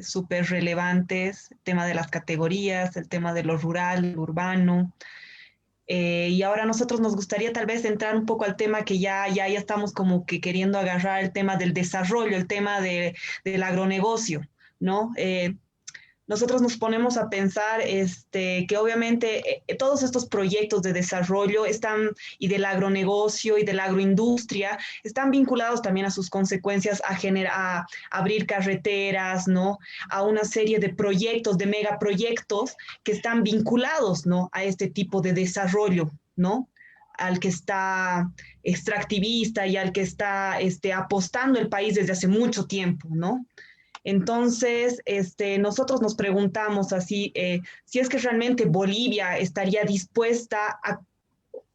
súper relevantes, el tema de las categorías, el tema de lo rural, lo urbano. Y ahora a nosotros nos gustaría tal vez entrar un poco al tema que ya estamos como que queriendo agarrar, el tema del desarrollo, el tema del agronegocio, ¿no? Nosotros nos ponemos a pensar que obviamente todos estos proyectos de desarrollo están, y del agronegocio y de la agroindustria, están vinculados también a sus consecuencias a abrir carreteras, ¿no? A una serie de proyectos, de megaproyectos que están vinculados, ¿no? A este tipo de desarrollo, ¿no? Al que está extractivista y al que está apostando el país desde hace mucho tiempo, ¿no? Entonces, nosotros nos preguntamos así, si es que realmente Bolivia estaría dispuesta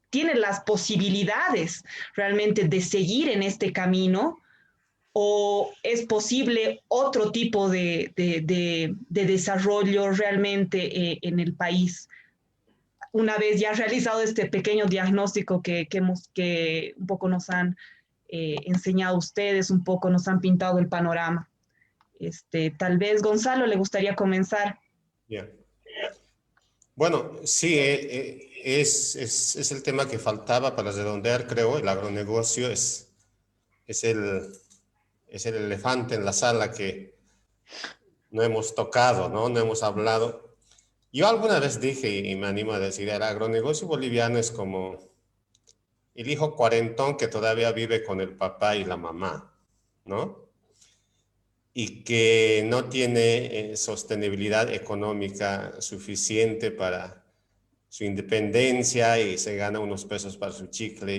tiene las posibilidades realmente de seguir en este camino, o es posible otro tipo de desarrollo realmente en el país. Una vez ya realizado este pequeño diagnóstico que un poco nos han enseñado ustedes, un poco nos han pintado el panorama. Tal vez Gonzalo le gustaría comenzar. Bien. Bueno, sí, es el tema que faltaba para redondear, creo. El agronegocio es el, es el elefante en la sala que no hemos tocado, ¿no? No hemos hablado. Yo alguna vez dije, y me animo a decir, el agronegocio boliviano es como el hijo cuarentón que todavía vive con el papá y la mamá, ¿no? Y que no tiene sostenibilidad económica suficiente para su independencia y se gana unos pesos para su chicle.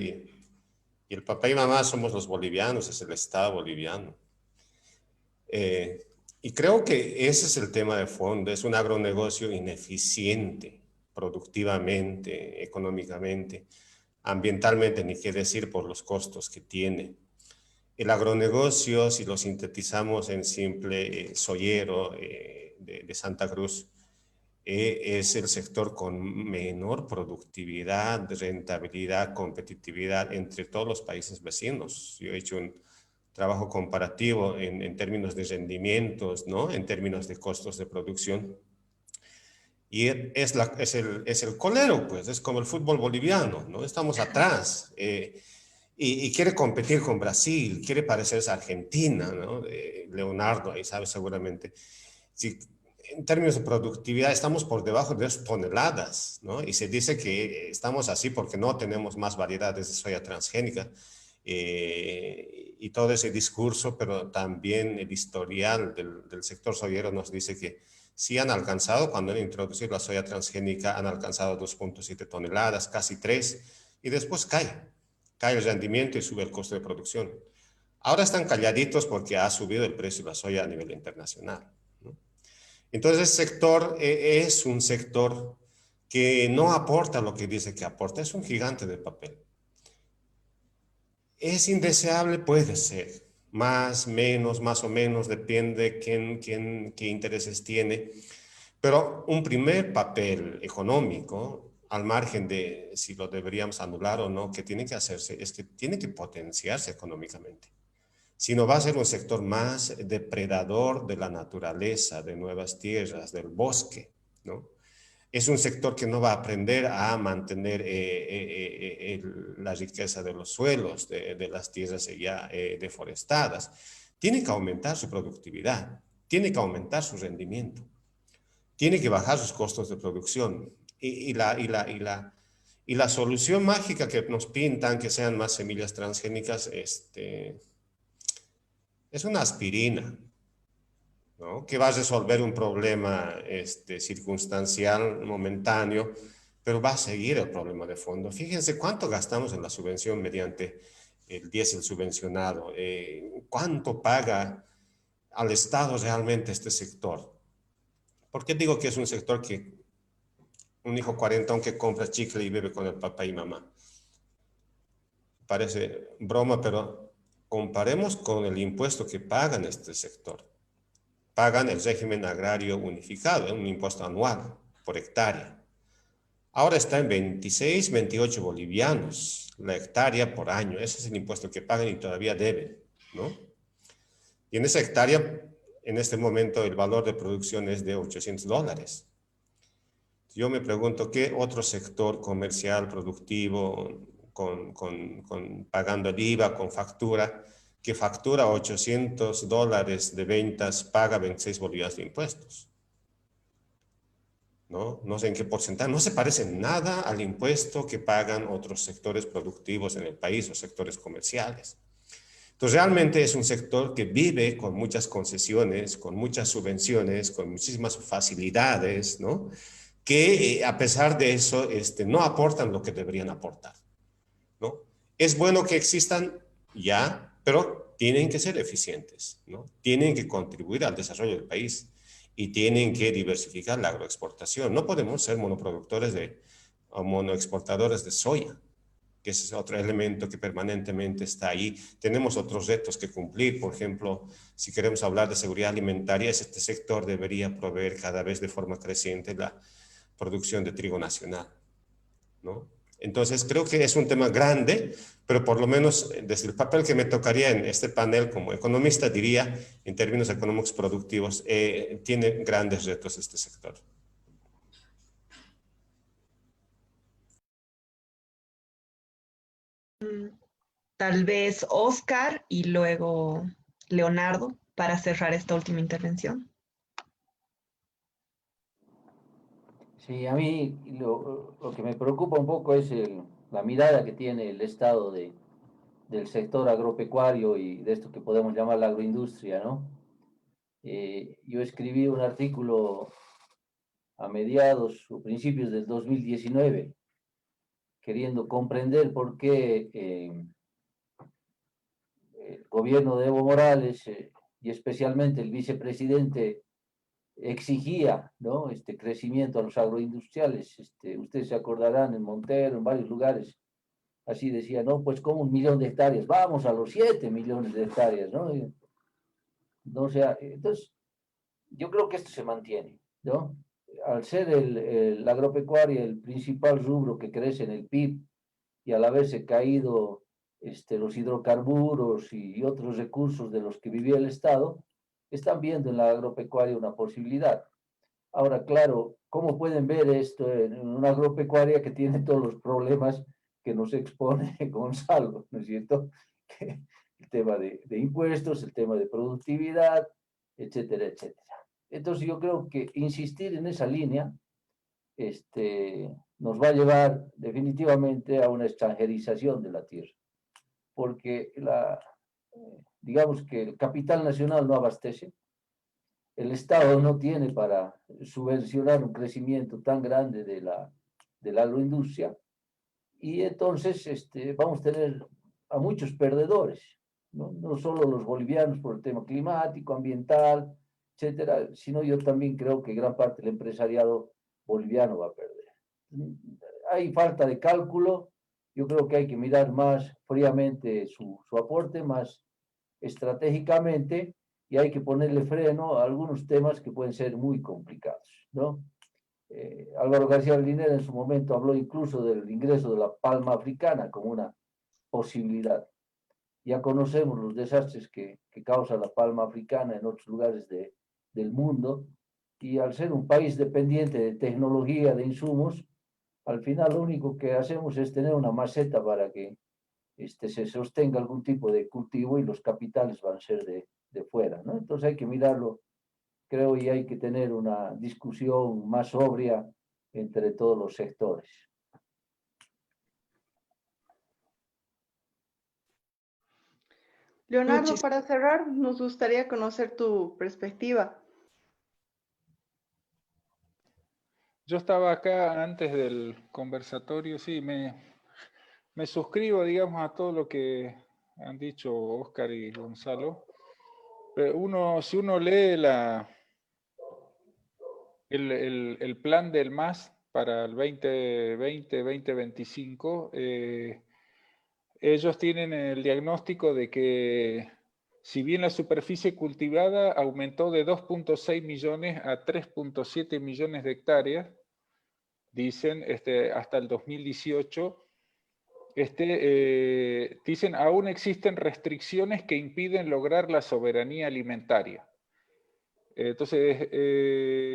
Y el papá y mamá somos los bolivianos, es el Estado boliviano. Y creo que ese es el tema de fondo, es un agronegocio ineficiente, productivamente, económicamente, ambientalmente, ni qué decir por los costos que tiene. El agronegocio, si lo sintetizamos en simple soyero de Santa Cruz, es el sector con menor productividad, rentabilidad, competitividad entre todos los países vecinos. Yo he hecho un trabajo comparativo en términos de rendimientos, ¿no? En términos de costos de producción. Y es el colero, pues, es como el fútbol boliviano, ¿no? Estamos atrás. Y quiere competir con Brasil, quiere parecerse a Argentina, ¿no? Leonardo, ahí sabe seguramente. Si, en términos de productividad, estamos por debajo de 2 toneladas, ¿no? Y se dice que estamos así porque no tenemos más variedades de soya transgénica. Y todo ese discurso, pero también el historial del sector soyero nos dice que sí han alcanzado, cuando han introducido la soya transgénica, han alcanzado 2,7 toneladas, casi 3, y después cae el rendimiento y sube el costo de producción. Ahora están calladitos porque ha subido el precio de la soya a nivel internacional, ¿no? Entonces, el sector es un sector que no aporta lo que dice que aporta, es un gigante de papel. ¿Es indeseable? Puede ser. Más, menos, más o menos, depende qué intereses tiene. Pero un primer papel económico, al margen de si lo deberíamos anular o no, que tiene que hacerse, es que tiene que potenciarse económicamente. Si no, va a ser un sector más depredador de la naturaleza, de nuevas tierras, del bosque, ¿no? Es un sector que no va a aprender a mantener la riqueza de los suelos, de las tierras ya deforestadas. Tiene que aumentar su productividad, tiene que aumentar su rendimiento, tiene que bajar sus costos de producción. Y la solución mágica que nos pintan, que sean más semillas transgénicas, es una aspirina, ¿no? Que va a resolver un problema circunstancial, momentáneo, pero va a seguir el problema de fondo. Fíjense cuánto gastamos en la subvención mediante el diésel subvencionado, cuánto paga al Estado realmente este sector. ¿Por qué digo que es un sector que un hijo cuarentón que compra chicle y bebe con el papá y mamá? Parece broma, pero comparemos con el impuesto que pagan este sector. Pagan el régimen agrario unificado, un impuesto anual por hectárea. Ahora está en 26, 28 bolivianos la hectárea por año. Ese es el impuesto que pagan y todavía deben, ¿no? Y en esa hectárea, en este momento, el valor de producción es de $800. Yo me pregunto, ¿qué otro sector comercial, productivo, pagando el IVA, con factura, que factura $800 de ventas, paga 26 bolivianos de impuestos? ¿No? No sé en qué porcentaje, no se parece en nada al impuesto que pagan otros sectores productivos en el país o sectores comerciales. Entonces, realmente es un sector que vive con muchas concesiones, con muchas subvenciones, con muchísimas facilidades, ¿no? Que a pesar de eso no aportan lo que deberían aportar, ¿no? Es bueno que existan ya, pero tienen que ser eficientes, ¿no? Tienen que contribuir al desarrollo del país y tienen que diversificar la agroexportación. No podemos ser monoproductores o monoexportadores de soya, que ese es otro elemento que permanentemente está ahí. Tenemos otros retos que cumplir. Por ejemplo, si queremos hablar de seguridad alimentaria, este sector debería proveer cada vez de forma creciente la producción de trigo nacional, ¿no? Entonces, creo que es un tema grande, pero por lo menos desde el papel que me tocaría en este panel como economista, diría, en términos económicos productivos, tiene grandes retos este sector. Tal vez Oscar y luego Leonardo para cerrar esta última intervención. Sí, a mí lo que me preocupa un poco es la mirada que tiene el Estado del sector agropecuario y de esto que podemos llamar la agroindustria, ¿no? Yo escribí un artículo a mediados o principios del 2019 queriendo comprender por qué el gobierno de Evo Morales y especialmente el vicepresidente exigía, ¿no?, este crecimiento a los agroindustriales. Ustedes se acordarán en Montero, en varios lugares, así decía, no, pues como 1 millón de hectáreas, vamos a los 7 millones de hectáreas, ¿no? No, o sea, entonces, yo creo que esto se mantiene, ¿no? Al ser la agropecuaria el principal rubro que crece en el PIB y al haberse caído los hidrocarburos y otros recursos de los que vivía el Estado, están viendo en la agropecuaria una posibilidad. Ahora, claro, ¿cómo pueden ver esto en una agropecuaria que tiene todos los problemas que nos expone Gonzalo, ¿no es cierto? El tema de impuestos, el tema de productividad, etcétera, etcétera. Entonces yo creo que insistir en esa línea nos va a llevar definitivamente a una extranjerización de la tierra, porque digamos que el capital nacional no abastece, el Estado no tiene para subvencionar un crecimiento tan grande de la agroindustria, y entonces vamos a tener a muchos perdedores, ¿no? No solo los bolivianos por el tema climático, ambiental, etcétera, sino yo también creo que gran parte del empresariado boliviano va a perder. Hay falta de cálculo, yo creo que hay que mirar más fríamente su aporte, más estratégicamente, y hay que ponerle freno a algunos temas que pueden ser muy complicados, ¿no? Álvaro García Linera en su momento habló incluso del ingreso de la palma africana como una posibilidad. Ya conocemos los desastres que causa la palma africana en otros lugares del mundo, y al ser un país dependiente de tecnología, de insumos, al final lo único que hacemos es tener una maceta para que se sostenga algún tipo de cultivo y los capitales van a ser de fuera, ¿no? Entonces hay que mirarlo, creo, y hay que tener una discusión más sobria entre todos los sectores. Leonardo, para cerrar, nos gustaría conocer tu perspectiva. Yo estaba acá antes del conversatorio, sí, me suscribo, digamos, a todo lo que han dicho Oscar y Gonzalo. Pero si uno lee el plan del MAS para el 2020-2025, ellos tienen el diagnóstico de que si bien la superficie cultivada aumentó de 2.6 millones a 3.7 millones de hectáreas, dicen, hasta el 2018, dicen, aún existen restricciones que impiden lograr la soberanía alimentaria. Entonces,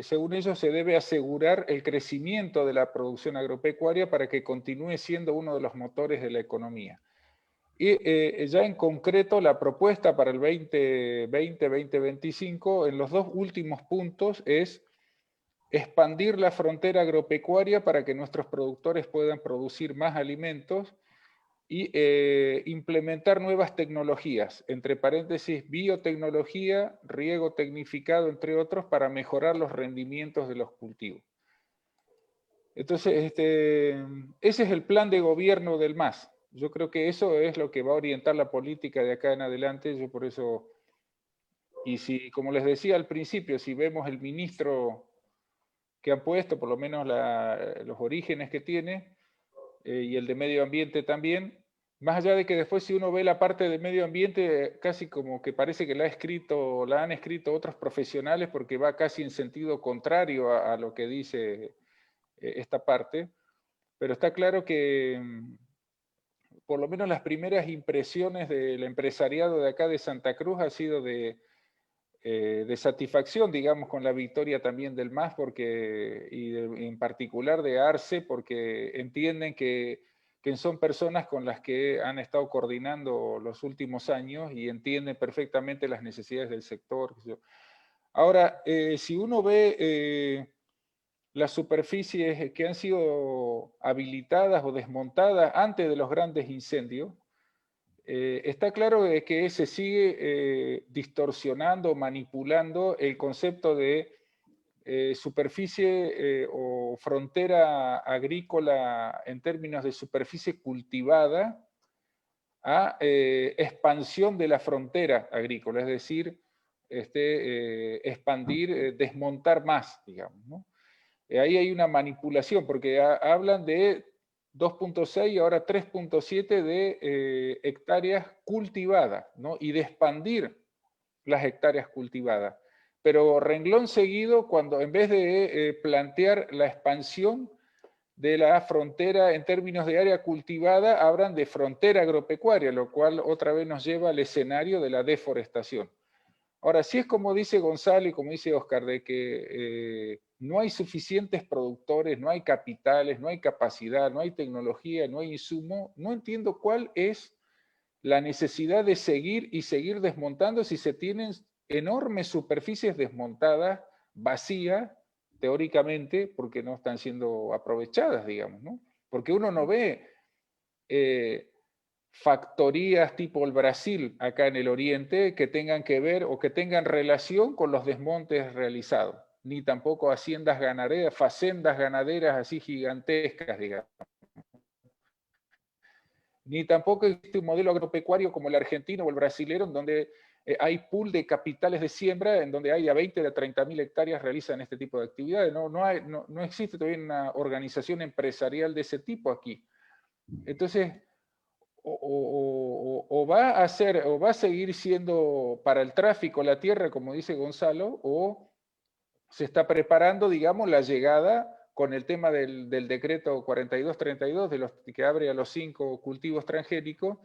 según ellos, se debe asegurar el crecimiento de la producción agropecuaria para que continúe siendo uno de los motores de la economía. Y ya en concreto, la propuesta para el 2020-2025, en los dos últimos puntos, es expandir la frontera agropecuaria para que nuestros productores puedan producir más alimentos y implementar nuevas tecnologías, entre paréntesis, biotecnología, riego tecnificado, entre otros, para mejorar los rendimientos de los cultivos. Entonces, ese es el plan de gobierno del MAS. Yo creo que eso es lo que va a orientar la política de acá en adelante. Yo por eso, y si, como les decía al principio, si vemos el ministro que han puesto, por lo menos los orígenes que tiene, y el de medio ambiente también, más allá de que después si uno ve la parte de medio ambiente, casi como que parece que la han escrito otros profesionales porque va casi en sentido contrario a lo que dice esta parte, pero está claro que por lo menos las primeras impresiones del empresariado de acá de Santa Cruz ha sido de satisfacción, digamos, con la victoria también del MAS, en particular de Arce, porque entienden que son personas con las que han estado coordinando los últimos años y entienden perfectamente las necesidades del sector. Ahora, si uno ve las superficies que han sido habilitadas o desmontadas antes de los grandes incendios, está claro que se sigue distorsionando, manipulando el concepto de superficie o frontera agrícola en términos de superficie cultivada a expansión de la frontera agrícola, es decir, expandir, desmontar más, digamos, ¿no? Ahí hay una manipulación, porque hablan de 2.6 y ahora 3.7 de hectáreas cultivadas, ¿no? Y de expandir las hectáreas cultivadas. Pero renglón seguido, cuando en vez de plantear la expansión de la frontera en términos de área cultivada, hablan de frontera agropecuaria, lo cual otra vez nos lleva al escenario de la deforestación. Ahora, si es como dice Gonzalo y como dice Oscar, de que no hay suficientes productores, no hay capitales, no hay capacidad, no hay tecnología, no hay insumo, no entiendo cuál es la necesidad de seguir y seguir desmontando si se tienen enormes superficies desmontadas, vacías, teóricamente, porque no están siendo aprovechadas, digamos, ¿no? Porque uno no ve factorías tipo el Brasil acá en el oriente que tengan que ver o que tengan relación con los desmontes realizados, ni tampoco haciendas ganaderas, facendas ganaderas así gigantescas, digamos. Ni tampoco existe un modelo agropecuario como el argentino o el brasilero, en donde hay pool de capitales de siembra, en donde hay a 20 de 30.000 hectáreas realizan este tipo de actividades. No existe todavía una organización empresarial de ese tipo aquí. Entonces, o va a seguir siendo para el tráfico la tierra, como dice Gonzalo, o se está preparando, digamos, la llegada con el tema del decreto 4232, de los que abre a los 5 cultivos transgénicos,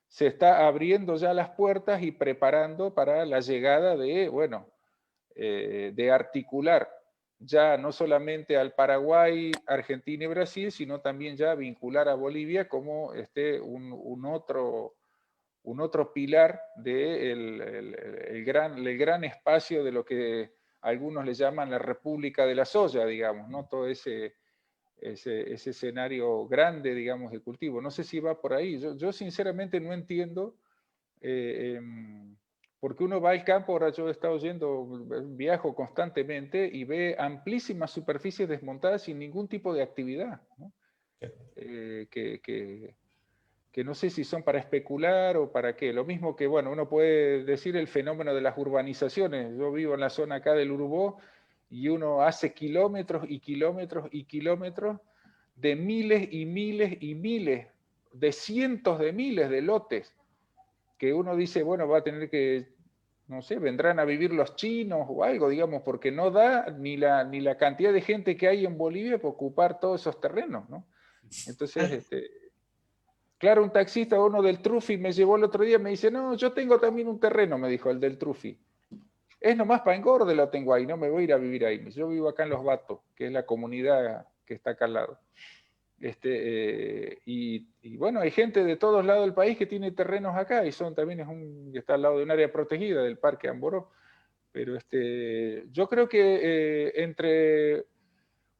se está abriendo ya las puertas y preparando para la llegada de, bueno, de articular ya no solamente al Paraguay, Argentina y Brasil, sino también ya vincular a Bolivia como un otro pilar del gran espacio de lo que algunos le llaman la República de la Soya, digamos, ¿no? Todo ese escenario grande, digamos, de cultivo. No sé si va por ahí. Yo sinceramente no entiendo porque uno va al campo, ahora yo he estado viajo constantemente y ve amplísimas superficies desmontadas sin ningún tipo de actividad, ¿no? que que no sé si son para especular o para qué. Lo mismo que, bueno, uno puede decir el fenómeno de las urbanizaciones. Yo vivo en la zona acá del Urubó y uno hace kilómetros y kilómetros y kilómetros de miles y miles y miles, de cientos de miles de lotes, que uno dice, bueno, va a tener que, no sé, vendrán a vivir los chinos o algo, digamos, porque no da ni la cantidad de gente que hay en Bolivia para ocupar todos esos terrenos, ¿no? Entonces, claro, un taxista, uno del Trufi, me llevó el otro día, me dice, no, yo tengo también un terreno, me dijo el del Trufi. Es nomás para engorde lo tengo ahí, no me voy a ir a vivir ahí. Yo vivo acá en Los Batos, que es la comunidad que está acá al lado. Y bueno, hay gente de todos lados del país que tiene terrenos acá y también está al lado de un área protegida del Parque Amboró. Pero yo creo que entre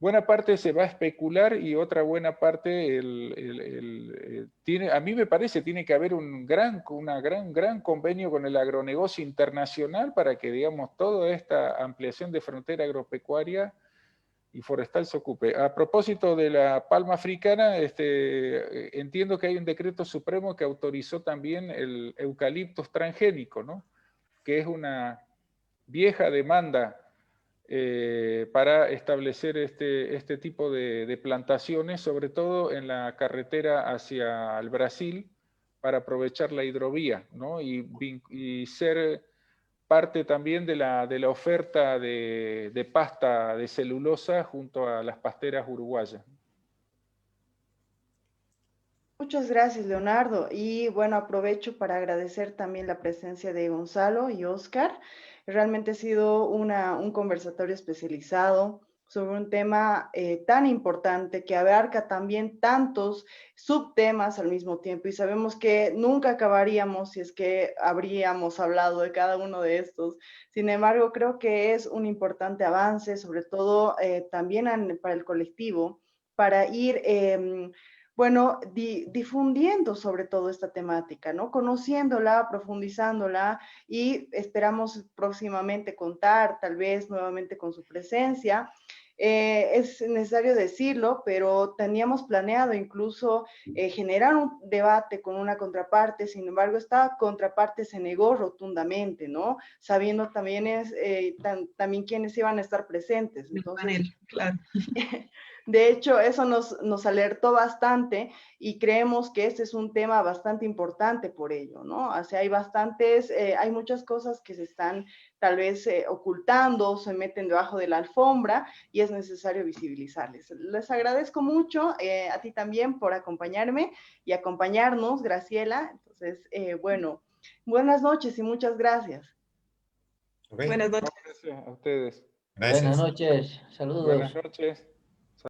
buena parte se va a especular y otra buena parte a mí me parece tiene que haber un gran convenio con el agronegocio internacional para que, digamos, toda esta ampliación de frontera agropecuaria y forestal se ocupe. A propósito de la palma africana, entiendo que hay un decreto supremo que autorizó también el eucaliptus transgénico, ¿no? Que es una vieja demanda para establecer este tipo de plantaciones, sobre todo en la carretera hacia el Brasil, para aprovechar la hidrovía, ¿no? Y ser parte también de la oferta de pasta de celulosa junto a las pasteras uruguayas. Muchas gracias, Leonardo. Y bueno, aprovecho para agradecer también la presencia de Gonzalo y Oscar. Realmente ha sido un conversatorio especializado sobre un tema tan importante que abarca también tantos subtemas al mismo tiempo y sabemos que nunca acabaríamos si es que habríamos hablado de cada uno de estos. Sin embargo, creo que es un importante avance, sobre todo también para el colectivo, para ir bueno, difundiendo sobre todo esta temática, ¿no? Conociéndola, profundizándola y esperamos próximamente contar tal vez nuevamente con su presencia. Es necesario decirlo, pero teníamos planeado incluso generar un debate con una contraparte, sin embargo, esta contraparte se negó rotundamente, ¿no? Sabiendo también también quiénes iban a estar presentes. Entonces, panel, claro. de hecho, eso nos alertó bastante y creemos que este es un tema bastante importante por ello, ¿no? O sea, hay muchas cosas que se están tal vez ocultando, se meten debajo de la alfombra y es necesario visibilizarles. Les agradezco mucho a ti también por acompañarme y acompañarnos, Graciela. Entonces, bueno, buenas noches y muchas gracias. Okay. Buenas noches. Gracias a ustedes. Gracias. Buenas noches, saludos. Buenas noches.